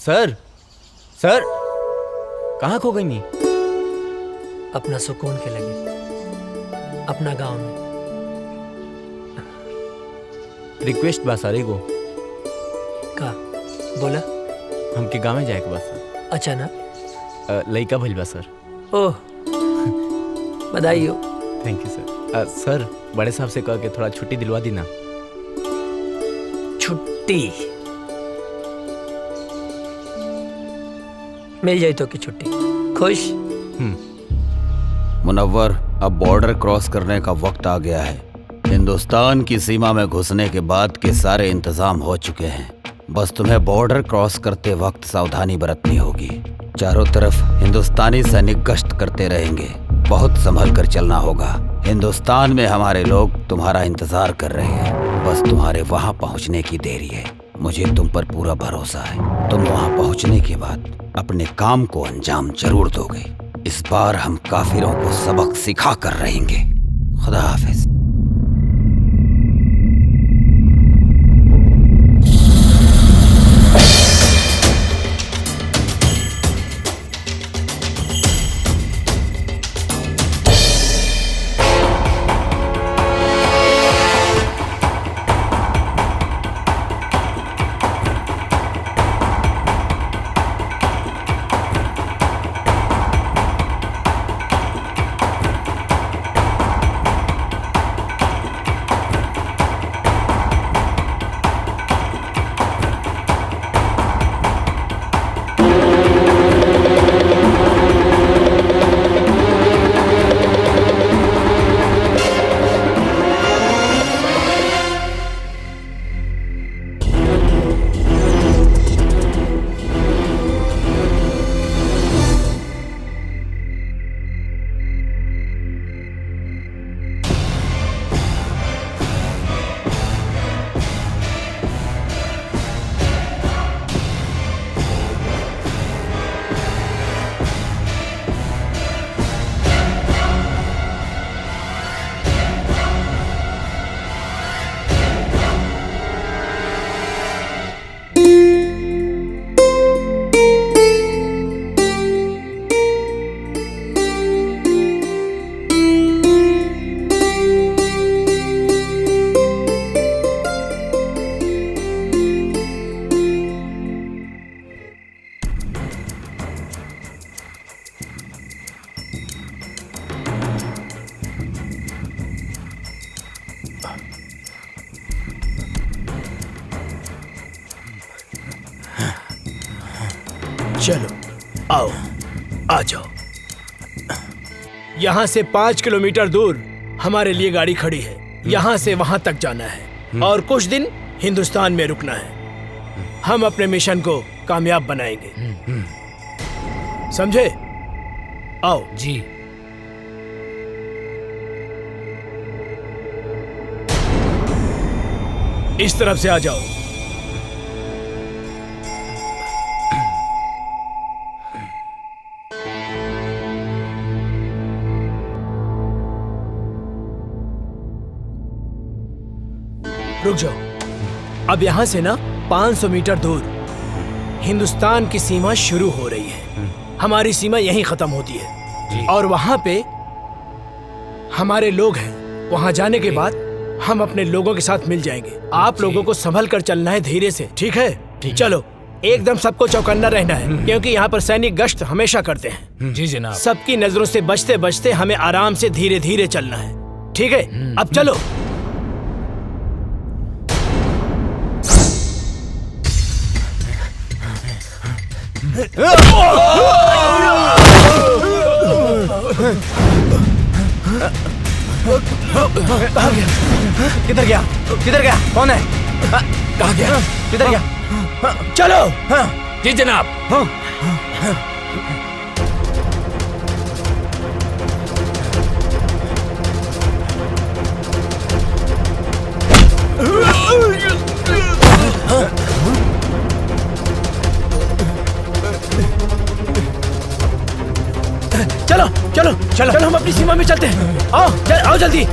सर सर कहाँ खो गई नी? अपना सुकून के लगे, अपना गांव में। रिक्वेस्ट बा सर एगो। का बोला? हमके गाँव में जाए के बा सर। अच्छा ना? लइका भइल बा सर। ओह बधाई हो। थैंक यू सर। सर बड़े साहब से कह के थोड़ा छुट्टी दिलवा दी ना। छुट्टी मिल जाए तो की छुट्टी। खुश? मुनव्वर, अब बॉर्डर क्रॉस करने का वक्त आ गया है। हिंदुस्तान की सीमा में घुसने के बाद के सारे इंतजाम हो चुके हैं। बस तुम्हें बॉर्डर क्रॉस करते वक्त सावधानी बरतनी होगी। चारों तरफ हिंदुस्तानी सैनिक गश्त करते रहेंगे। बहुत संभल कर चलना होगा। हिंदुस्तान में हमारे लोग तुम्हारा इंतजार कर रहे हैं। बस तुम्हारे वहां पहुंचने की देरी है। मुझे तुम पर पूरा भरोसा है। तुम वहां पहुंचने के बाद अपने काम को अंजाम जरूर दोगे। इस बार हम काफिरों को सबक सिखा कर रहेंगे। खुदा हाफिज। चलो आओ, आ जाओ। यहाँ से 5 किलोमीटर दूर हमारे लिए गाड़ी खड़ी है। यहाँ से वहां तक जाना है और कुछ दिन हिंदुस्तान में रुकना है। हम अपने मिशन को कामयाब बनाएंगे, समझे? आओ जी। इस तरफ से आ जाओ। रुक जाओ। अब यहाँ से ना 500 मीटर दूर हिंदुस्तान की सीमा शुरू हो रही है। हमारी सीमा यहीं खत्म होती है और वहां पे हमारे लोग हैं। वहां जाने के बाद हम अपने लोगों के साथ मिल जाएंगे। आप लोगों को संभल कर चलना है, धीरे से, ठीक है? चलो, एकदम सबको चौकन्ना रहना है क्योंकि यहाँ पर सैनिक गश्त हमेशा करते हैं। जी जनाब। सबकी नजरों से बचते बचते हमें आराम से धीरे धीरे चलना है, ठीक है? अब चलो। किधर गया? किधर गया? कौन है? कहाँ गया? किधर गया? चलो। जी जनाब। चलो चलो चलो चलो, हम अपनी सीमा में चलते हैं। आओ आओ जल्दी।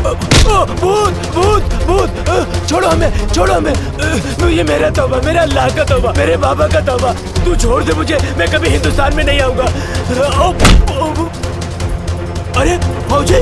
भूत भूत भूत, छोड़ो हमें, छोड़ो हमें। ये मेरा तौबा, मेरा अल्लाह का तौबा, मेरे बाबा का तौबा। तू छोड़ दे मुझे, मैं कभी हिंदुस्तान में नहीं आऊंगा। अरे फौजी,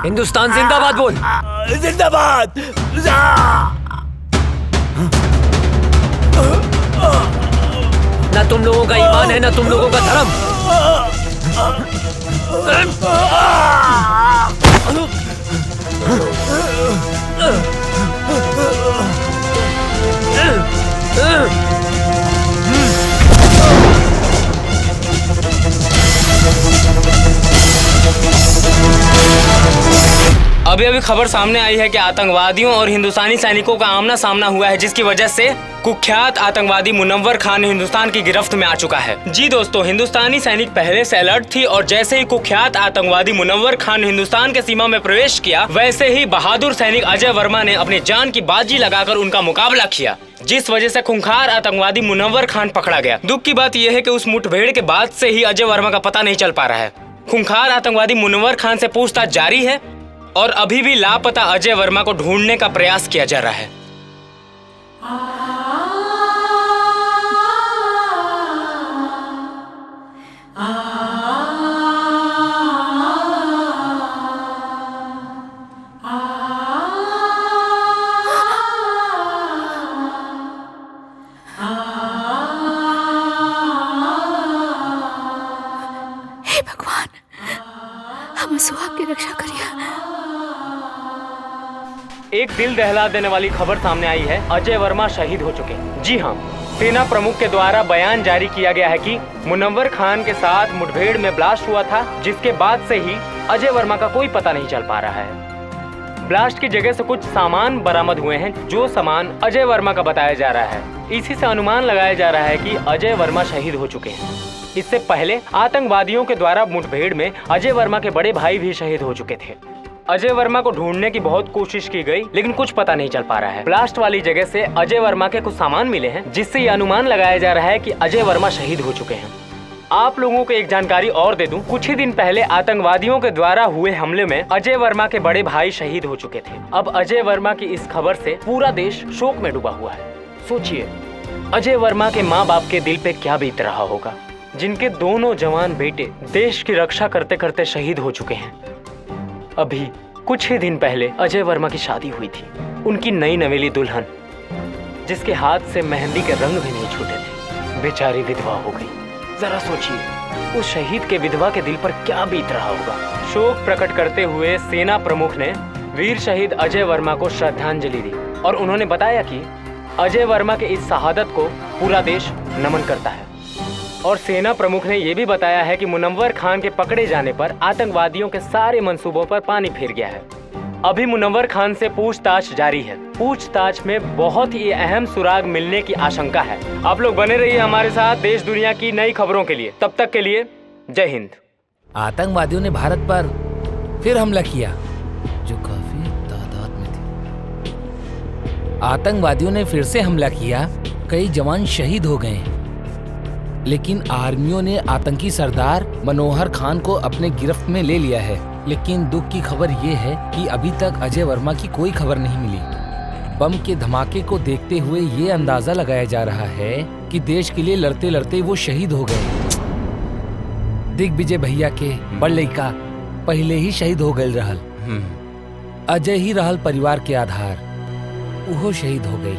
हिंदुस्तान जिंदाबाद बोल। जिंदाबाद। ना तुम लोगों का ईमान है, ना तुम लोगों का धर्म। अभी अभी खबर सामने आई है कि आतंकवादियों और हिंदुस्तानी सैनिकों का आमना सामना हुआ है, जिसकी वजह से कुख्यात आतंकवादी मुनव्वर खान हिंदुस्तान की गिरफ्त में आ चुका है। जी दोस्तों, हिंदुस्तानी सैनिक पहले से अलर्ट थी और जैसे ही कुख्यात आतंकवादी मुनव्वर खान हिंदुस्तान के सीमा में प्रवेश किया, वैसे ही बहादुर सैनिक अजय वर्मा ने अपनी जान की बाजी लगाकर उनका मुकाबला किया, जिस वजह से खूंखार आतंकवादी मुनव्वर खान पकड़ा गया। दुख की बात यह है कि उस मुठभेड़ के बाद से ही अजय वर्मा का पता नहीं चल पा रहा है। खूंखार आतंकवादी मुनव्वर खान से पूछताछ जारी है और अभी भी लापता अजय वर्मा को ढूंढने का प्रयास किया जा रहा है। हे भगवान, हम सुहाग की रक्षा करिए। एक दिल दहला देने वाली खबर सामने आई है, अजय वर्मा शहीद हो चुके। जी हाँ, सेना प्रमुख के द्वारा बयान जारी किया गया है कि मुनव्वर खान के साथ मुठभेड़ में ब्लास्ट हुआ था, जिसके बाद से ही अजय वर्मा का कोई पता नहीं चल पा रहा है। ब्लास्ट की जगह से कुछ सामान बरामद हुए हैं, जो सामान अजय वर्मा का बताया जा रहा है। इसी से अनुमान लगाया जा रहा है कि अजय वर्मा शहीद हो चुके हैं। इससे पहले आतंकवादियों के द्वारा मुठभेड़ में अजय वर्मा के बड़े भाई भी शहीद हो चुके थे। अजय वर्मा को ढूंढने की बहुत कोशिश की गई, लेकिन कुछ पता नहीं चल पा रहा है। ब्लास्ट वाली जगह से अजय वर्मा के कुछ सामान मिले हैं, जिससे ये अनुमान लगाया जा रहा है कि अजय वर्मा शहीद हो चुके हैं। आप लोगों को एक जानकारी और दे दूं, कुछ ही दिन पहले आतंकवादियों के द्वारा हुए हमले में अजय वर्मा के बड़े भाई शहीद हो चुके थे। अब अजय वर्मा की इस खबर से पूरा देश शोक में डूबा हुआ है। सोचिए, अजय वर्मा के माँ बाप के दिल पे क्या बीत रहा होगा, जिनके दोनों जवान बेटे देश की रक्षा करते करते शहीद हो चुके हैं। अभी कुछ ही दिन पहले अजय वर्मा की शादी हुई थी। उनकी नई नवेली दुल्हन, जिसके हाथ से मेहंदी के रंग भी नहीं छूटे थे, बेचारी विधवा हो गई। जरा सोचिए, उस शहीद के विधवा के दिल पर क्या बीत रहा होगा। शोक प्रकट करते हुए सेना प्रमुख ने वीर शहीद अजय वर्मा को श्रद्धांजलि दी और उन्होंने बताया कि अजय वर्मा के इस शहादत को पूरा देश नमन करता है। और सेना प्रमुख ने यह भी बताया है कि मुनव्वर खान के पकड़े जाने पर आतंकवादियों के सारे मंसूबों पर पानी फिर गया है। अभी मुनव्वर खान से पूछताछ जारी है। पूछताछ में बहुत ही अहम सुराग मिलने की आशंका है। आप लोग बने रहिए हमारे साथ देश दुनिया की नई खबरों के लिए। तब तक के लिए जय हिंद। आतंकवादियों ने भारत पर फिर हमला किया। आतंकवादियों ने फिर से हमला किया, कई जवान शहीद हो गए, लेकिन आर्मियों ने आतंकी सरदार मनोहर खान को अपने गिरफ्त में ले लिया है। लेकिन दुख की खबर ये है कि अभी तक अजय वर्मा की कोई खबर नहीं मिली। बम के धमाके को देखते हुए ये अंदाजा लगाया जा रहा है कि देश के लिए लड़ते लड़ते वो शहीद हो गए। दिग्विजय भैया के बड़ लड़का पहले ही शहीद हो गए रहल। अजय ही रहल परिवार के आधार, वो शहीद हो गई।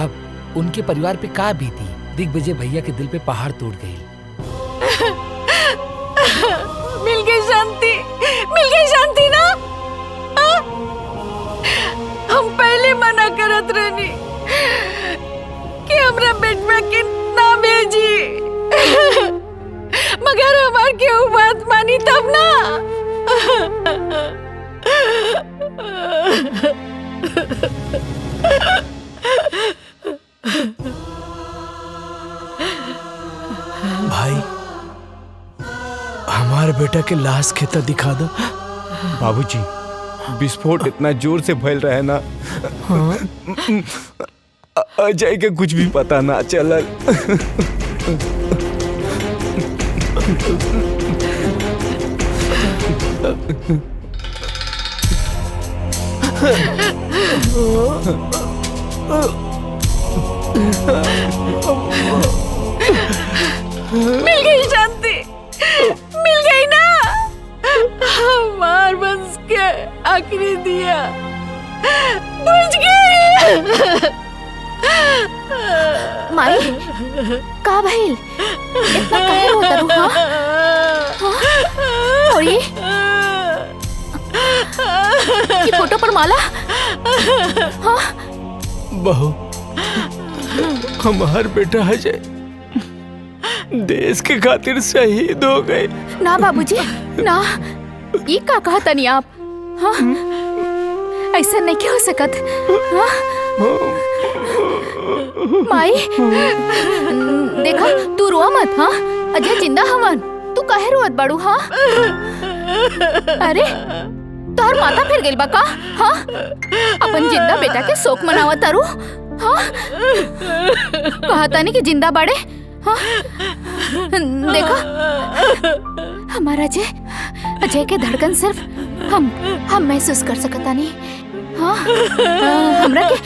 अब उनके परिवार पे का बीती। दिग्विजय भैया के दिल पे पहाड़ टूट गई। मिल गई शांति, मिल गई शांति ना। हम पहले मना करत रहनी कि हमरा बेटवा के ना भेजी, मगर हमार केहू बात मानी तब ना। भाई हमारे बेटा के लाश खेता दिखा दो। बाबूजी, विस्फोट इतना जोर से फैल रहा है ना, अजय के कुछ भी पता ना चलल। मिल गई शांति, मिल गई ना। हमार बंस के आखिरी दिया बुझ गई। माई का भइल? इतना काहे रोता रू? और ये फोटो पर माला? हाँ बहू, हमार बेटा अजय देश के खातिर शहीद हो गए। ना बाबूजी ना, ये का कहा तनी आप? हाँ ऐसा नहीं क्यों हो सकत। हाँ? माई देखा, तू रोआ मत। हाँ अजय जिंदा हवन, तू काहे रोत बाड़ू? हाँ अरे तोहर माथा फिर गइल बा का? हाँ अपन जिंदा बेटा के शोक मनावत तारू? हाँ कहा तानी कि जिंदा बाड़े। हाँ देखा, हमारा अजय के धड़कन सिर्फ हम महसूस कर सकता नहीं। हाँ हमरा के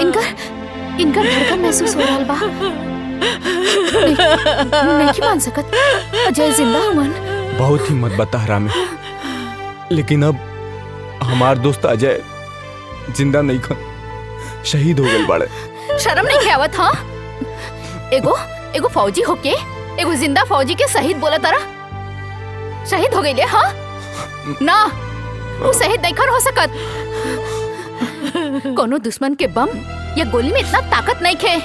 इनका धड़कन महसूस हो रहा बा। नहीं मान सकत अजय जिंदा हुवन। बहुत हिम्मत बता रामे, लेकिन अब हमार दोस्त अजय जिंदा नहीं खन, शहीद हो गए बाड़े। शर्म नहीं आवत? हाँ एगो फौजी होके एगो जिंदा फौजी के शहीद बोला तारा? शहीद हो गई। हाँ ना, वो शहीद नहीं हो सकत। कोनो दुश्मन के बम या गोली में इतना ताकत नहीं खे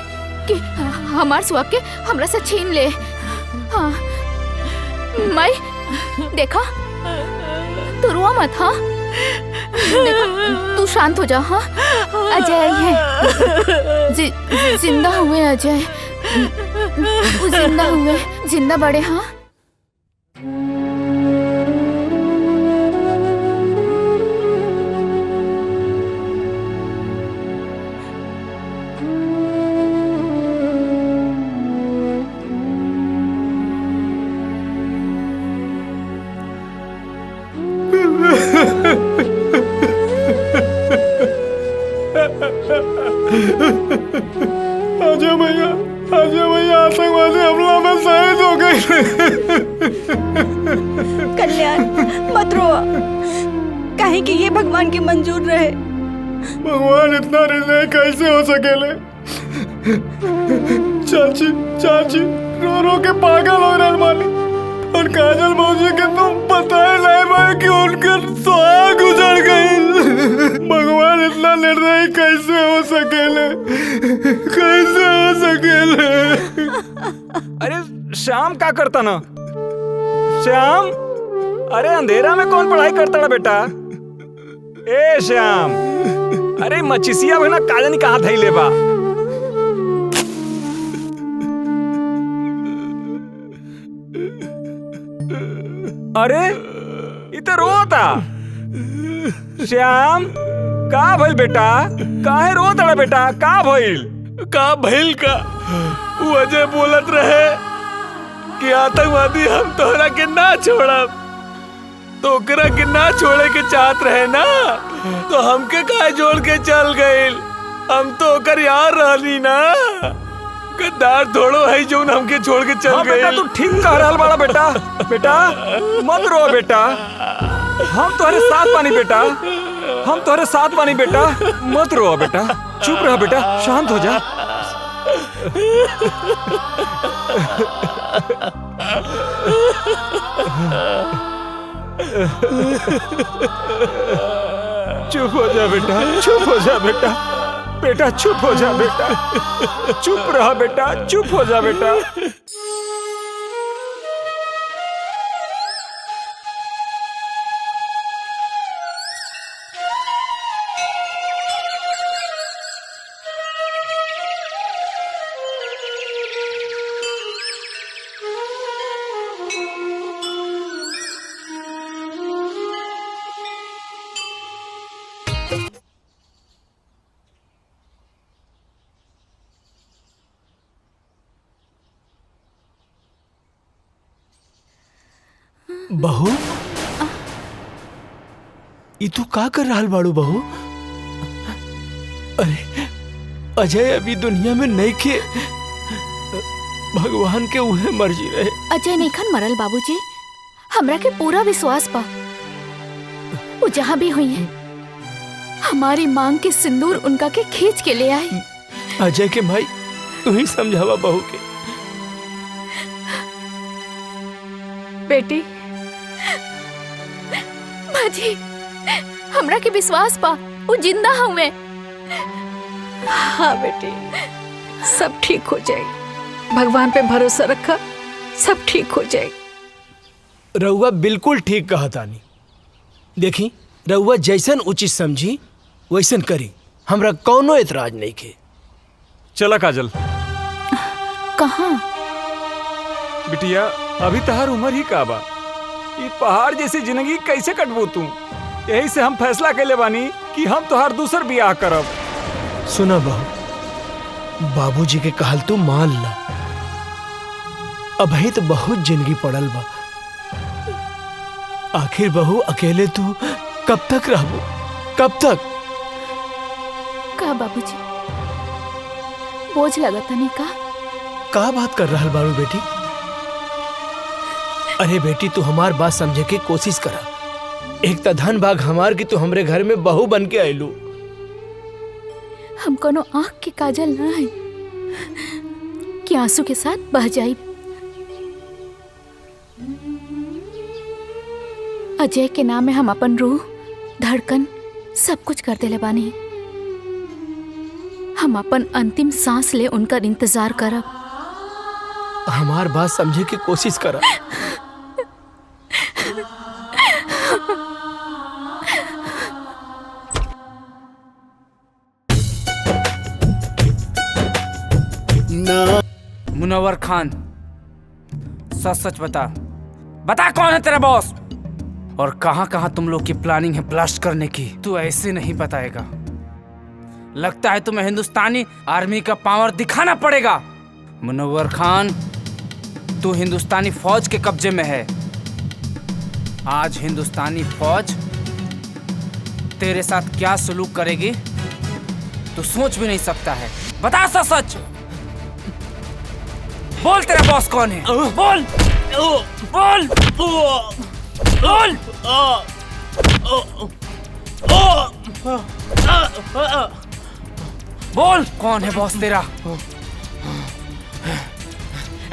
कि हमार सुहाग के हमरा से छीन ले। हाँ माई देखा, तू रोआ मत। हाँ देखा, तू शांत हो जा। हाँ अजय है, जिंदा हुए अजय, वो जिंदा हुए, जिंदा बड़े। हाँ अजय भैया आतंकवादी हमला में शहीद हो गए। कल्याण मत रो, काहे कि ये भगवान के मंजूर रहे। भगवान इतना निर्दय कैसे हो सकेले? चाची रो रो के पागल हो रहे मालिक। और काजल मौजी के तुम बताए नहीं भाई कि उनके सुहाग उजड़ गई। भगवान इतना निर्दयी कैसे हो सकेले? कैसे हो सकेले? अरे श्याम क्या करता ना? श्याम, अरे अंधेरा में कौन पढ़ाई करता ना बेटा? ए श्याम, अरे मचिसिया बहना काजनी कहाँ धैले बा? अरे इधर रोता। श्याम का भइल बेटा? काहे रो तड़ा बेटा? का भइल? का भइल का? वो अजय बोलत रहे कि आतंकवादी हम तोहरा के ना छोड़ब, तो ओकरा के ना छोड़े के चाहत रहे ना, तो हमके काहे जोड़ के चल गइल? हम तो ओकर यार रहनी ना। गद्दार थोड़ो है जो हमके छोड़ के चल गइल। बेटा तू ठीक कह रहल बाड़ा बेटा। बेटा मत रो बेटा, हम तुम्हारे साथ बानी बेटा, हम तुम्हारे साथ बानी बेटा। मत रो बेटा, चुप रह बेटा, शांत हो जा। चुप हो जा बेटा, चुप हो जा बेटा, बेटा चुप हो जा बेटा, चुप रहा बेटा, चुप हो जा बेटा। बहू, ई तू का कर रहल बाड़ू बहू? अरे अजय अभी दुनिया में नहीं खे, भगवान के उहे मर्जी रहे। अजय नईखन मरल बाबूजी, हमरा के पूरा विश्वास बा वो जहाँ भी हुई है हमारी मांग के सिंदूर उनका के खींच के ले आई। अजय के भाई तू ही समझावा बहू के। बेटी माजी, हमरा के विश्वास बा वो जिंदा हुए। हाँ बेटी, सब ठीक हो जाएगी, भगवान पे भरोसा रखा, सब ठीक हो जाएगी। रउआ बिल्कुल ठीक कहा तानी। देखी रउआ जैसन उचित समझी वैसन करी, हमरा कौनो एतराज नहीं के। चला काजल। कहाँ? बिटिया अभी तहार उम्र ही का बा, ये पहाड़ जैसी जिंदगी कैसे कटबू तू? यही से हम फैसला कैले बानी कि हम तोहार दूसर बियाह करब। सुना बहू, बाबूजी के कहल तू मान ला, अभी तो बहुत जिंदगी पड़ल बा। आखिर बहू अकेले तू कब तक रहबू, कब तक? का बाबूजी बोझ लगता नहीं का बात कर रहल बारू बेटी? अरे बेटी तू हमार बात समझे के कोशिश करा। एक तो धन भाग हमार की तू हमरे घर में बहू बन के आयलू। हम कोनो आँख के काजल ना है कि आंसू के साथ बह जाई। अजय के नाम में हम अपन रूह, धड़कन सब कुछ कर देले बानी। हम अपन अंतिम सांस ले उनका इंतजार करब। हमार बात समझे की कोशिश करा। मुनव्वर खान, सच सच बता, बता कौन है तेरा बॉस और कहां कहां तुम लोग की प्लानिंग है ब्लास्ट करने की? तू ऐसे नहीं बताएगा, लगता है तुम्हें हिंदुस्तानी आर्मी का पावर दिखाना पड़ेगा। मुनव्वर खान, तू हिंदुस्तानी फौज के कब्जे में है। आज हिंदुस्तानी फौज तेरे साथ क्या सलूक करेगी तू सोच भी नहीं सकता है। बता सच सच, बोल तेरा बॉस कौन है? बोल बोल बोल। बोल कौन है बॉस तेरा?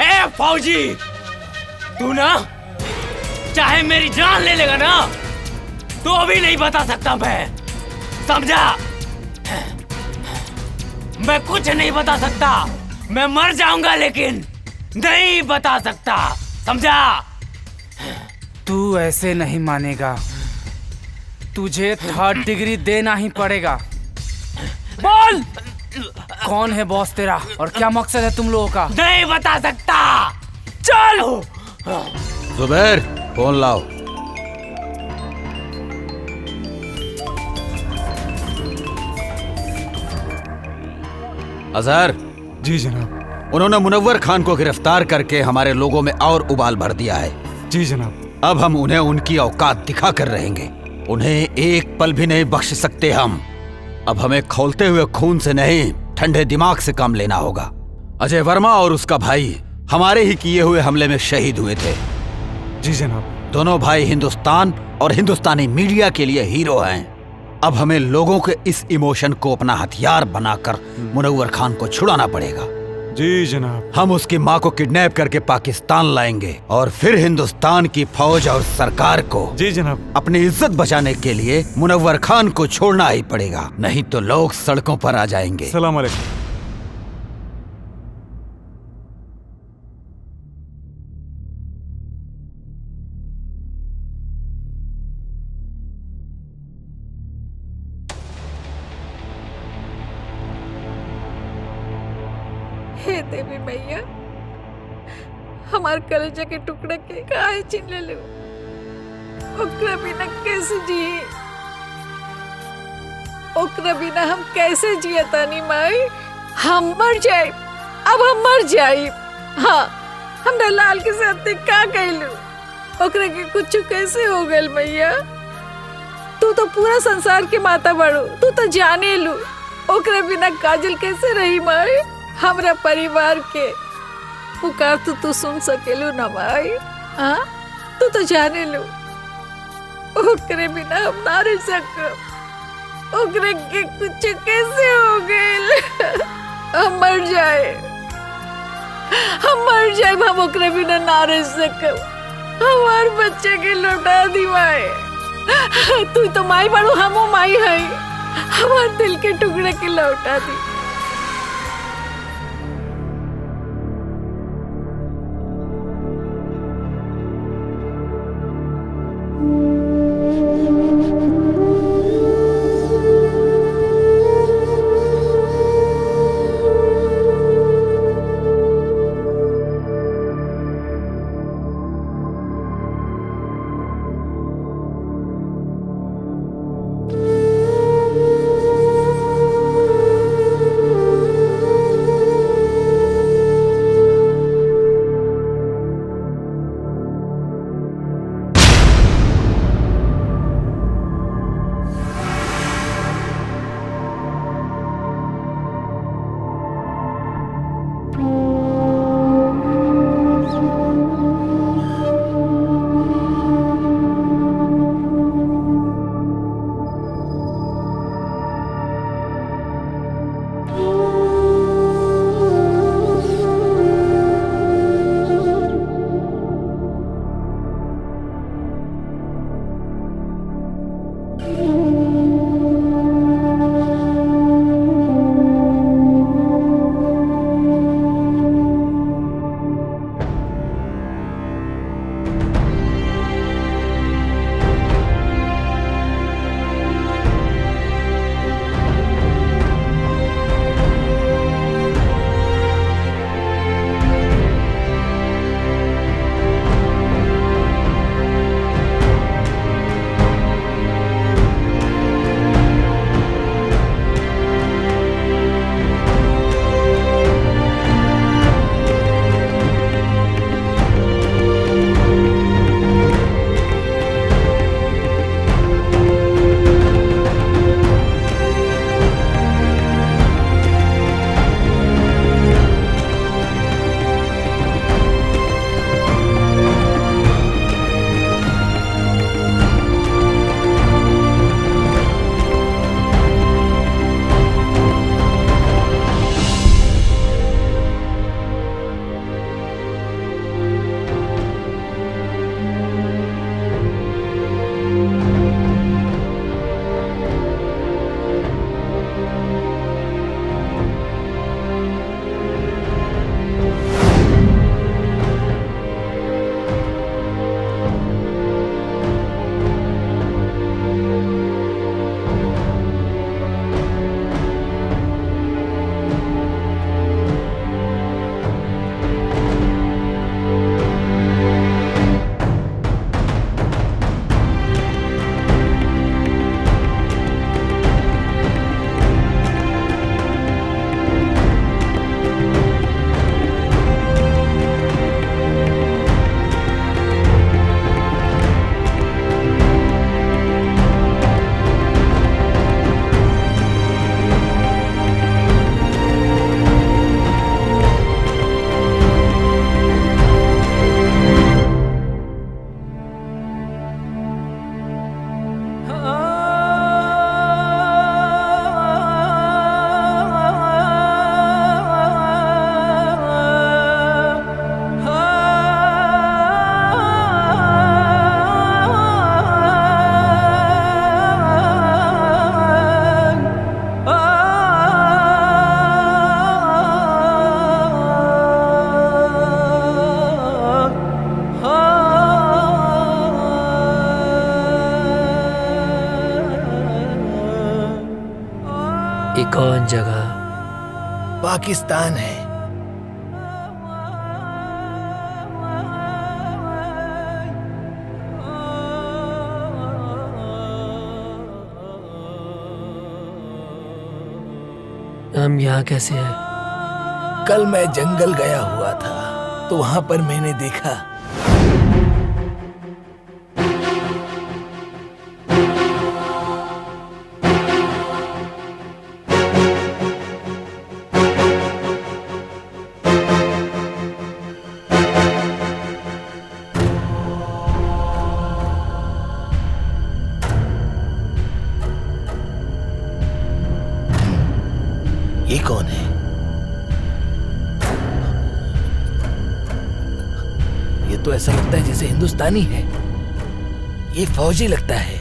ए फौजी, तू ना चाहे मेरी जान ले लेगा ना तो भी नहीं बता सकता मैं, समझा? मैं कुछ नहीं बता सकता, मैं मर जाऊंगा लेकिन नहीं बता सकता, समझा? तू ऐसे नहीं मानेगा, तुझे 3rd डिग्री देना ही पड़ेगा। बोल कौन है बॉस तेरा और क्या मकसद है तुम लोगों का? नहीं बता सकता। चल जुबैर, फोन लाओ। अजहर। जी जनाब। उन्होंने मुनव्वर खान को गिरफ्तार करके हमारे लोगों में और उबाल भर दिया है। जी जनाब। अब हम उन्हें उनकी औकात दिखा कर रहेंगे। उन्हें एक पल भी नहीं बख्श सकते हम। अब हमें खौलते हुए खून से नहीं, ठंडे दिमाग से काम लेना होगा। अजय वर्मा और उसका भाई हमारे ही किए हुए हमले में शहीद हुए थे। जी जनाब। दोनों भाई हिंदुस्तान और हिंदुस्तानी मीडिया के लिए हीरो हैं। अब हमें लोगों के इस इमोशन को अपना हथियार बनाकर मुनव्वर खान को छुड़ाना पड़ेगा। जी जनाब। हम उसकी माँ को किडनैप करके पाकिस्तान लाएंगे और फिर हिंदुस्तान की फौज और सरकार को जी जनाब अपनी इज्जत बचाने के लिए मुनव्वर खान को छोड़ना ही पड़ेगा, नहीं तो लोग सड़कों पर आ जाएंगे। सलाम अलैकुम। हे देवी मैया, हमार कलेजा के टुकड़े के काहे छीन ले लो। ओकरा बिना कैसे जी, ओकरा बिना हम कैसे जिया तानी माई। हम मर जाए, अब हम मर जाए। हाँ, हमरा लाल के साथ का कहलू, ओकरा के कुछ कैसे हो गल मैया। तू तो पूरा संसार के माता बड़ो, तू तो जाने लू ओकरा बिना काजल कैसे रही माई। हमरा परिवार के पुकार तो तू सुन सकेलू ना माई। हाँ, तू तो जाने लो ओकरे बिना हम ना रह सकब। ओकरे के कुछ कैसे हो गए। हम मर जाए, हम मर जाए, हम ओकरे बिना ना रह सकब। हमार बच्चे के लौटा दी माई। तू तो माई बड़ू, हमो माई है। हमार दिल के टुकड़े के लौटा दी। कौन जगह? पाकिस्तान है। हम यहाँ कैसे हैं? कल मैं जंगल गया हुआ था तो वहां पर मैंने देखा ये कौन है? ये तो ऐसा लगता है जैसे हिंदुस्तानी है। ये फौजी लगता है।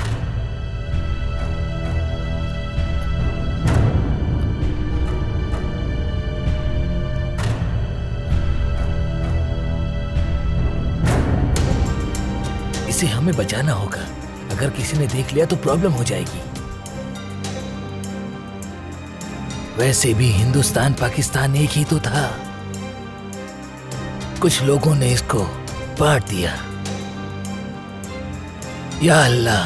इसे हमें बचाना होगा। अगर किसी ने देख लिया तो प्रॉब्लम हो जाएगी। वैसे भी हिंदुस्तान पाकिस्तान एक ही तो था। कुछ लोगों ने इसको बांट दिया। या अल्लाह।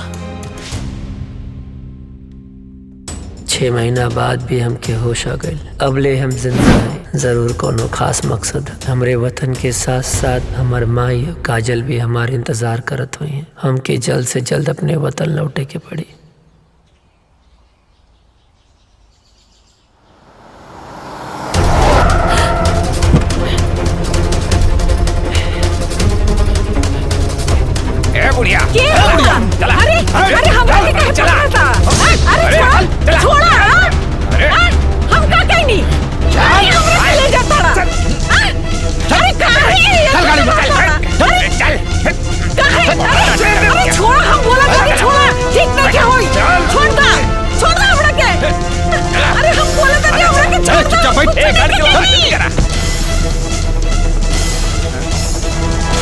6 महीना बाद भी हमके होश आ गए। अबले हम जिंदा हैं। जरूर कोनो खास मकसद है। हमरे वतन के साथ साथ हमार माई और काजल भी हमारे इंतजार करत हुई हैं। हमके जल्द से जल्द अपने वतन लौटे के पड़ी। बुढ़िया चला। अरे हम चला। अरे छोड़ा। हम का कहीं नहीं। हमरा ले जाता रहा। अरे कहां है ये? चल गाड़ी में चल। अरे छोड़ा, हम बोला गाड़ी छोड़ा। ठीक ना क्या होई? छोड़ दे हमरा के। अरे हम बोला था कि हमरा के छोड़ दे। चुपचाप बैठ। गाड़ी के करा।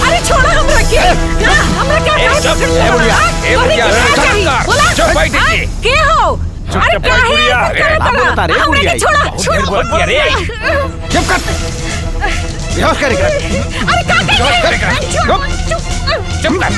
अरे छोड़ा हमरा के। हमरा क्या के हो? अरे क्या है? बता रहे हमरा के छोड़ा। अरे चुप कर। बेहोश करेगा। अरे क्या करेगा? चुप कर।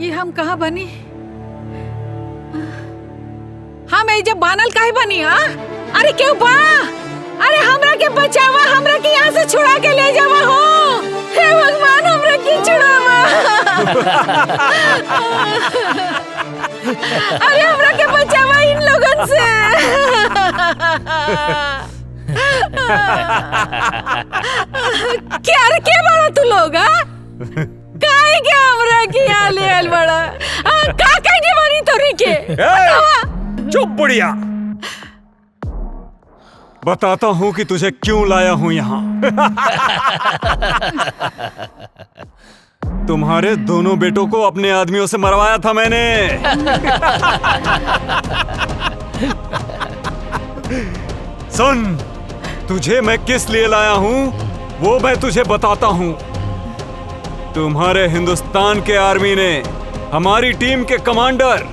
ये हम कहाँ बनी? हम जब बानल काहे बनी? हाँ, अरे क्यों बा? अरे हमरा के बचावा, हमरा के यहाँ से छुड़ा के ले जावा हो। हे भगवान, हमरा के छुड़ावा। अरे हमरा के बचावा इन लोगन से। क्या बड़ा तू लोग? काहे क्या हमरा के यहाँ ले आल बड़ा? का कहने वाली तोरी के? चुप बुढ़िया। बताता हूँ कि तुझे क्यों लाया हूँ यहाँ। तुम्हारे दोनों बेटों को अपने आदमियों से मरवाया था मैंने। सुन, तुझे मैं किस लिए लाया हूँ वो मैं तुझे बताता हूँ। तुम्हारे हिंदुस्तान के आर्मी ने हमारी टीम के कमांडर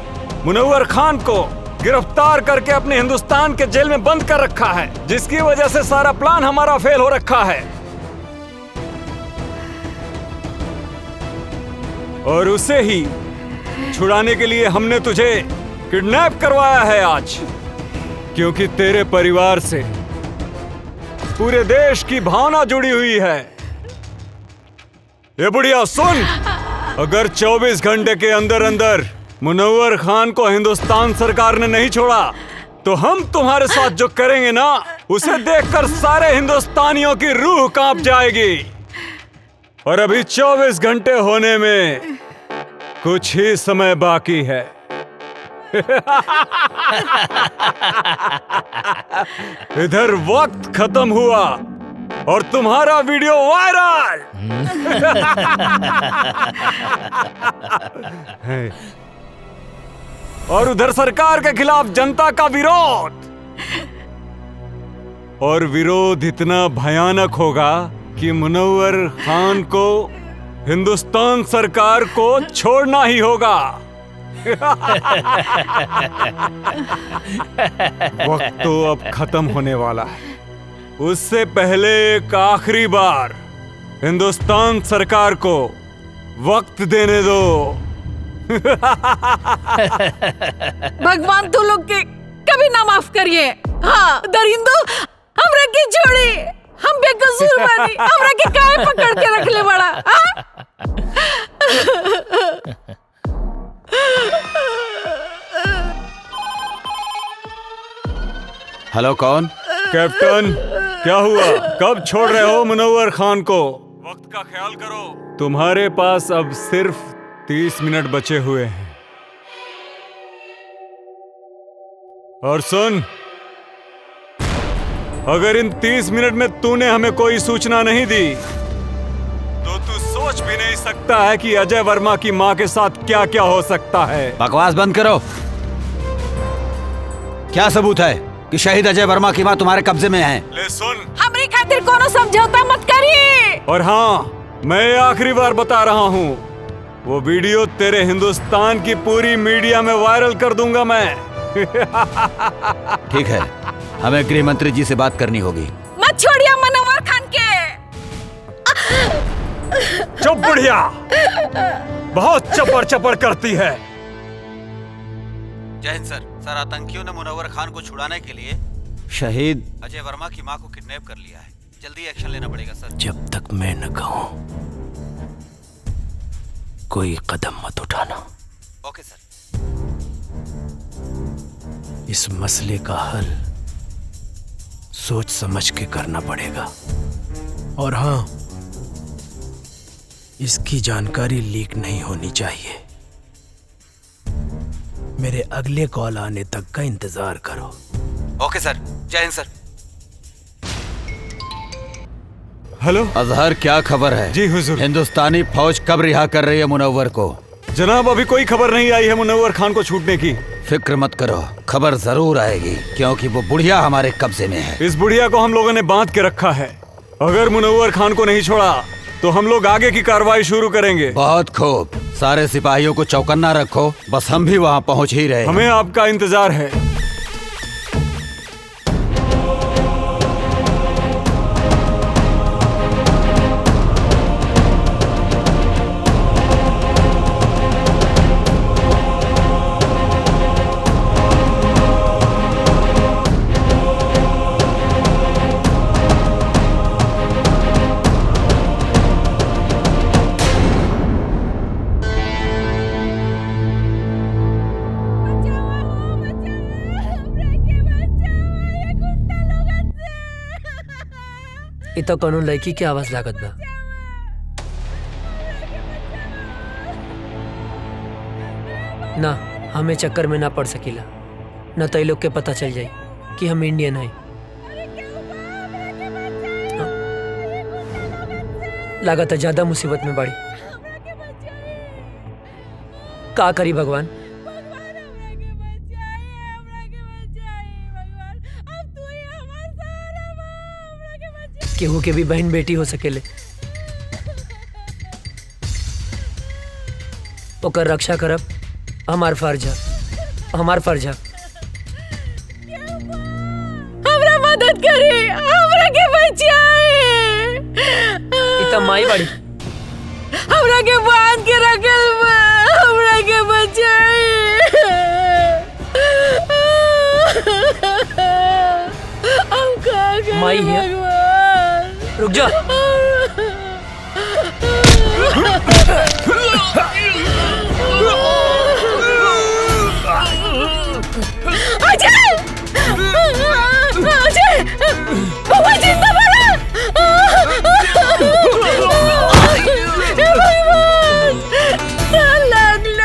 मुनव्वर खान को गिरफ्तार करके अपने हिंदुस्तान के जेल में बंद कर रखा है, जिसकी वजह से सारा प्लान हमारा फेल हो रखा है। और उसे ही छुड़ाने के लिए हमने तुझे किडनैप करवाया है आज, क्योंकि तेरे परिवार से पूरे देश की भावना जुड़ी हुई है। ये बुढ़िया सुन, अगर 24 घंटे के अंदर अंदर मुनव्वर खान को हिंदुस्तान सरकार ने नहीं छोड़ा तो हम तुम्हारे साथ जो करेंगे ना, उसे देखकर सारे हिंदुस्तानियों की रूह कांप जाएगी। और अभी 24 घंटे होने में कुछ ही समय बाकी है। इधर वक्त खत्म हुआ और तुम्हारा वीडियो वायरल। और उधर सरकार के खिलाफ जनता का विरोध। और विरोध इतना भयानक होगा कि मुनव्वर खान को हिंदुस्तान सरकार को छोड़ना ही होगा। वक्त तो अब खत्म होने वाला है। उससे पहले एक आखिरी बार हिंदुस्तान सरकार को वक्त देने दो। भगवान तू लोग के कभी ना माफ करिए। हाँ दरिंदो, हमरा के छोड़ी, हम बेकसूर बानी, हमरा के काहे पकड़ के रख ले बड़ा। हेलो, कौन? कैप्टन, क्या हुआ? कब छोड़ रहे हो मुनव्वर खान को? वक्त का ख्याल करो। तुम्हारे पास अब सिर्फ 30 मिनट बचे हुए हैं। और सुन, अगर इन 30 मिनट में तूने हमें कोई सूचना नहीं दी तो तू सोच भी नहीं सकता है कि अजय वर्मा की मां के साथ क्या क्या हो सकता है। बकवास बंद करो। क्या सबूत है कि शहीद अजय वर्मा की मां तुम्हारे कब्जे में है? ले सुन, हमरी खातिर कोनो समझौता मत करिए। और हाँ, मैं आखिरी बार बता रहा हूँ, वो वीडियो तेरे हिंदुस्तान की पूरी मीडिया में वायरल कर दूंगा मैं। ठीक है, हमें गृह मंत्री जी से बात करनी होगी। मत छोड़िए मुनव्वर खान के। चुप बुढ़िया, बहुत चपड़ चपड़ करती है। जय हिंद सर। सर, आतंकियों ने मुनव्वर खान को छुड़ाने के लिए शहीद अजय वर्मा की मां को किडनैप कर लिया है। जल्दी एक्शन लेना पड़ेगा सर। जब तक मैं न कहूं कोई कदम मत उठाना। ओके सर। इस मसले का हल सोच समझ के करना पड़ेगा। और हाँ, इसकी जानकारी लीक नहीं होनी चाहिए। मेरे अगले कॉल आने तक का इंतजार करो। ओके सर। जय हिंद सर। हेलो अजहर, क्या खबर है? जी हुजूर। हिंदुस्तानी फौज कब रिहा कर रही है मुनव्वर को? जनाब, अभी कोई खबर नहीं आई है मुनव्वर खान को छूटने की। फिक्र मत करो, खबर जरूर आएगी, क्योंकि वो बुढ़िया हमारे कब्जे में है। इस बुढ़िया को हम लोगों ने बांध के रखा है। अगर मुनव्वर खान को नहीं छोड़ा तो हम लोग आगे की कार्रवाई शुरू करेंगे। बहुत खूब, सारे सिपाहियों को चौकन्ना रखो, बस हम भी वहाँ पहुँच ही रहे। हमें आपका इंतजार है। इ तो कोनो लड़की की आवाज लागत बा। ना, हमें चक्कर में ना पड़ सकीला, न तो लोग के पता चल जाए कि हम इंडियन हैं। लागत है ज्यादा मुसीबत में बाड़ी। का करी भगवान? केहू के भी बहन बेटी हो सकेले, ओकर रक्षा करब हमार फर्ज है, हमार फर्ज है। हमरा मदद करी, हमरा के बचाए। इतना माई बाड़ी, हमरा के बांध के रखल बा, हमरा के बचाए। हम का करी माई है, रुक जा। अजय! अजय! बाबा जिंदा बड़ा! हे भगवान! क्या लगलो?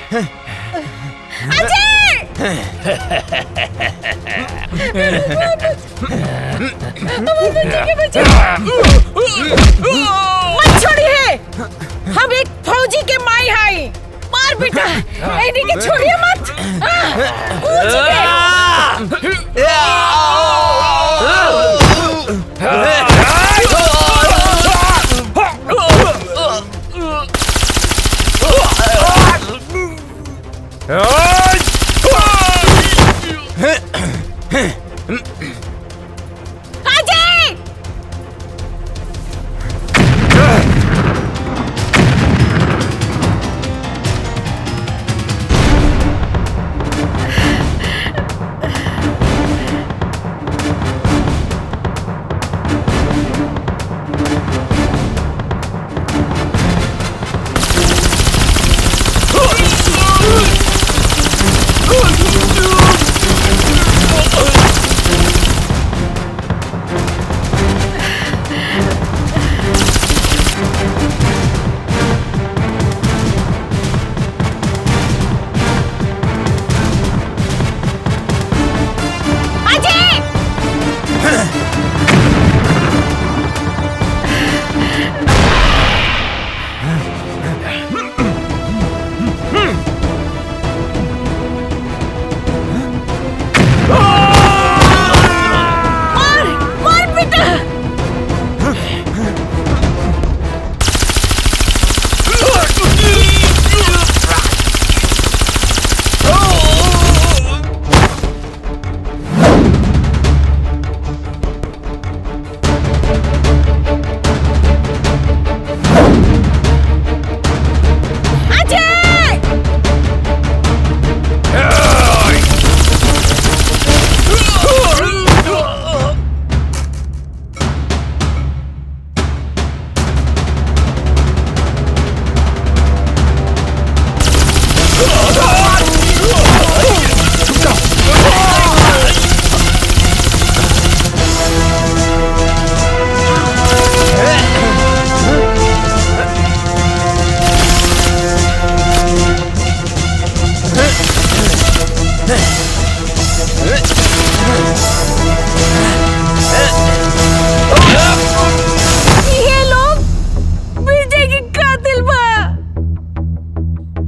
मत छोड़िए, हम एक फौजी के माई है। मार बेटा, इन्हीं के छोड़िए मत।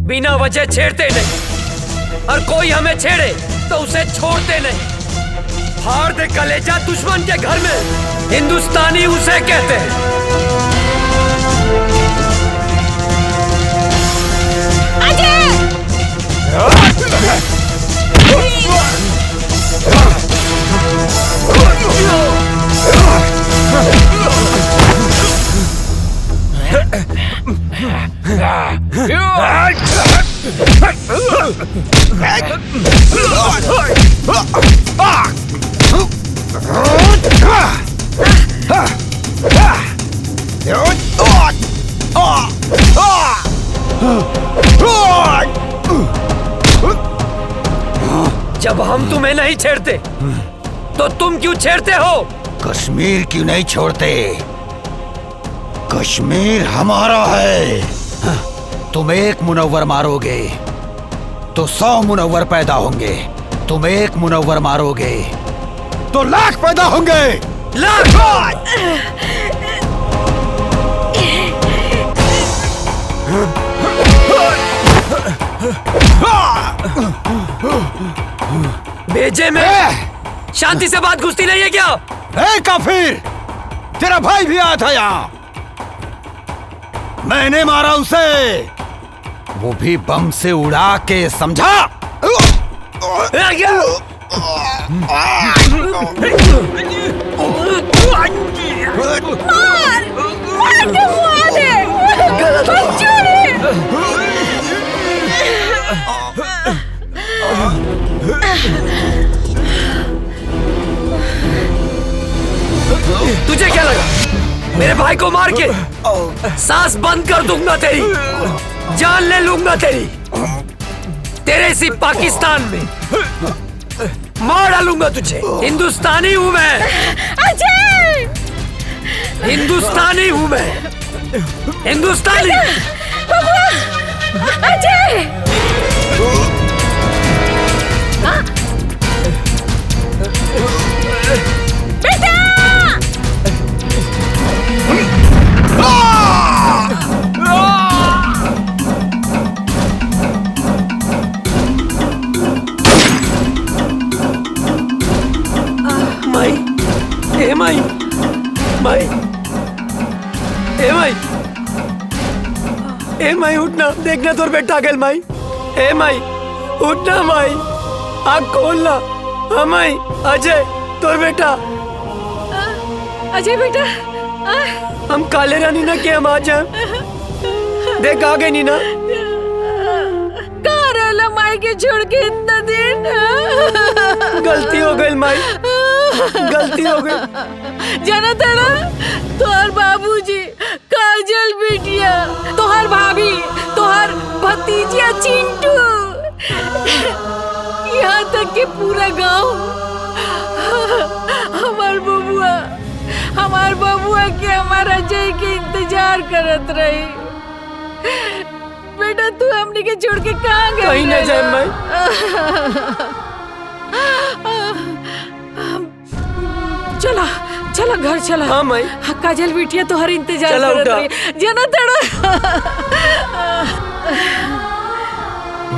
बिना वजह छेड़ते नहीं, और कोई हमें छेड़े तो उसे छोड़ते नहीं। फाड़ दे कलेजा दुश्मन के घर में, हिंदुस्तानी उसे कहते हैं। जब हम तुम्हें नहीं छेड़ते तो तुम क्यों छेड़ते हो? कश्मीर क्यों नहीं छोड़ते? कश्मीर हमारा है। तुम एक मुनव्वर मारोगे तो 100 मुनव्वर पैदा होंगे। तुम एक मुनव्वर मारोगे तो लाख पैदा होंगे। लाख! भेजे में शांति से बात घुसती नहीं है क्या? ए काफिर, तेरा भाई भी आया था यहाँ। मैंने मारा उसे, वो भी बम से उड़ा के, समझा? तुझे क्या लगा मेरे भाई को मार के सांस बंद कर दूंगा तेरी, जान ले लूंगा तेरी, तेरे इसी पाकिस्तान में मार डालूंगा तुझे। हिंदुस्तानी हूँ मैं, अजय! हिंदुस्तानी हूँ मैं, हिंदुस्तानी। अजय! माई ए माई माई ए माई ए माई उठना, देखना तोर बेटा आ गेल माई। ए माई उठना माई, आँख खोलना। हाँ माई, अजय तोर बेटा। अजय बेटा हम काले रानी ना के हम आ जाए, देख आ गए नीना। कहाँ रहला माई के छोड़ के इतना दिन? गलती हो गई माई, गलती हो गई। जाना था ना, तोहर बाबूजी, काजल बिटिया, तोहर भाभी, तोहर भतीजिया चिंटू, यहाँ तक कि पूरा गांव हमार बबुआ के हमारा अजय के इंतजार करत रही। बेटा तू हमने के छोड़ के कहाँ गई? कहीं न जाए माई। चला चला घर चला। हाँ माई। हाँ, काजल बिटिया तो हर इंतजार चला करत उठा। रही। जना तड़ा।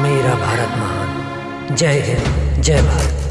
मेरा भारत महान। जय हिंद, जय भारत।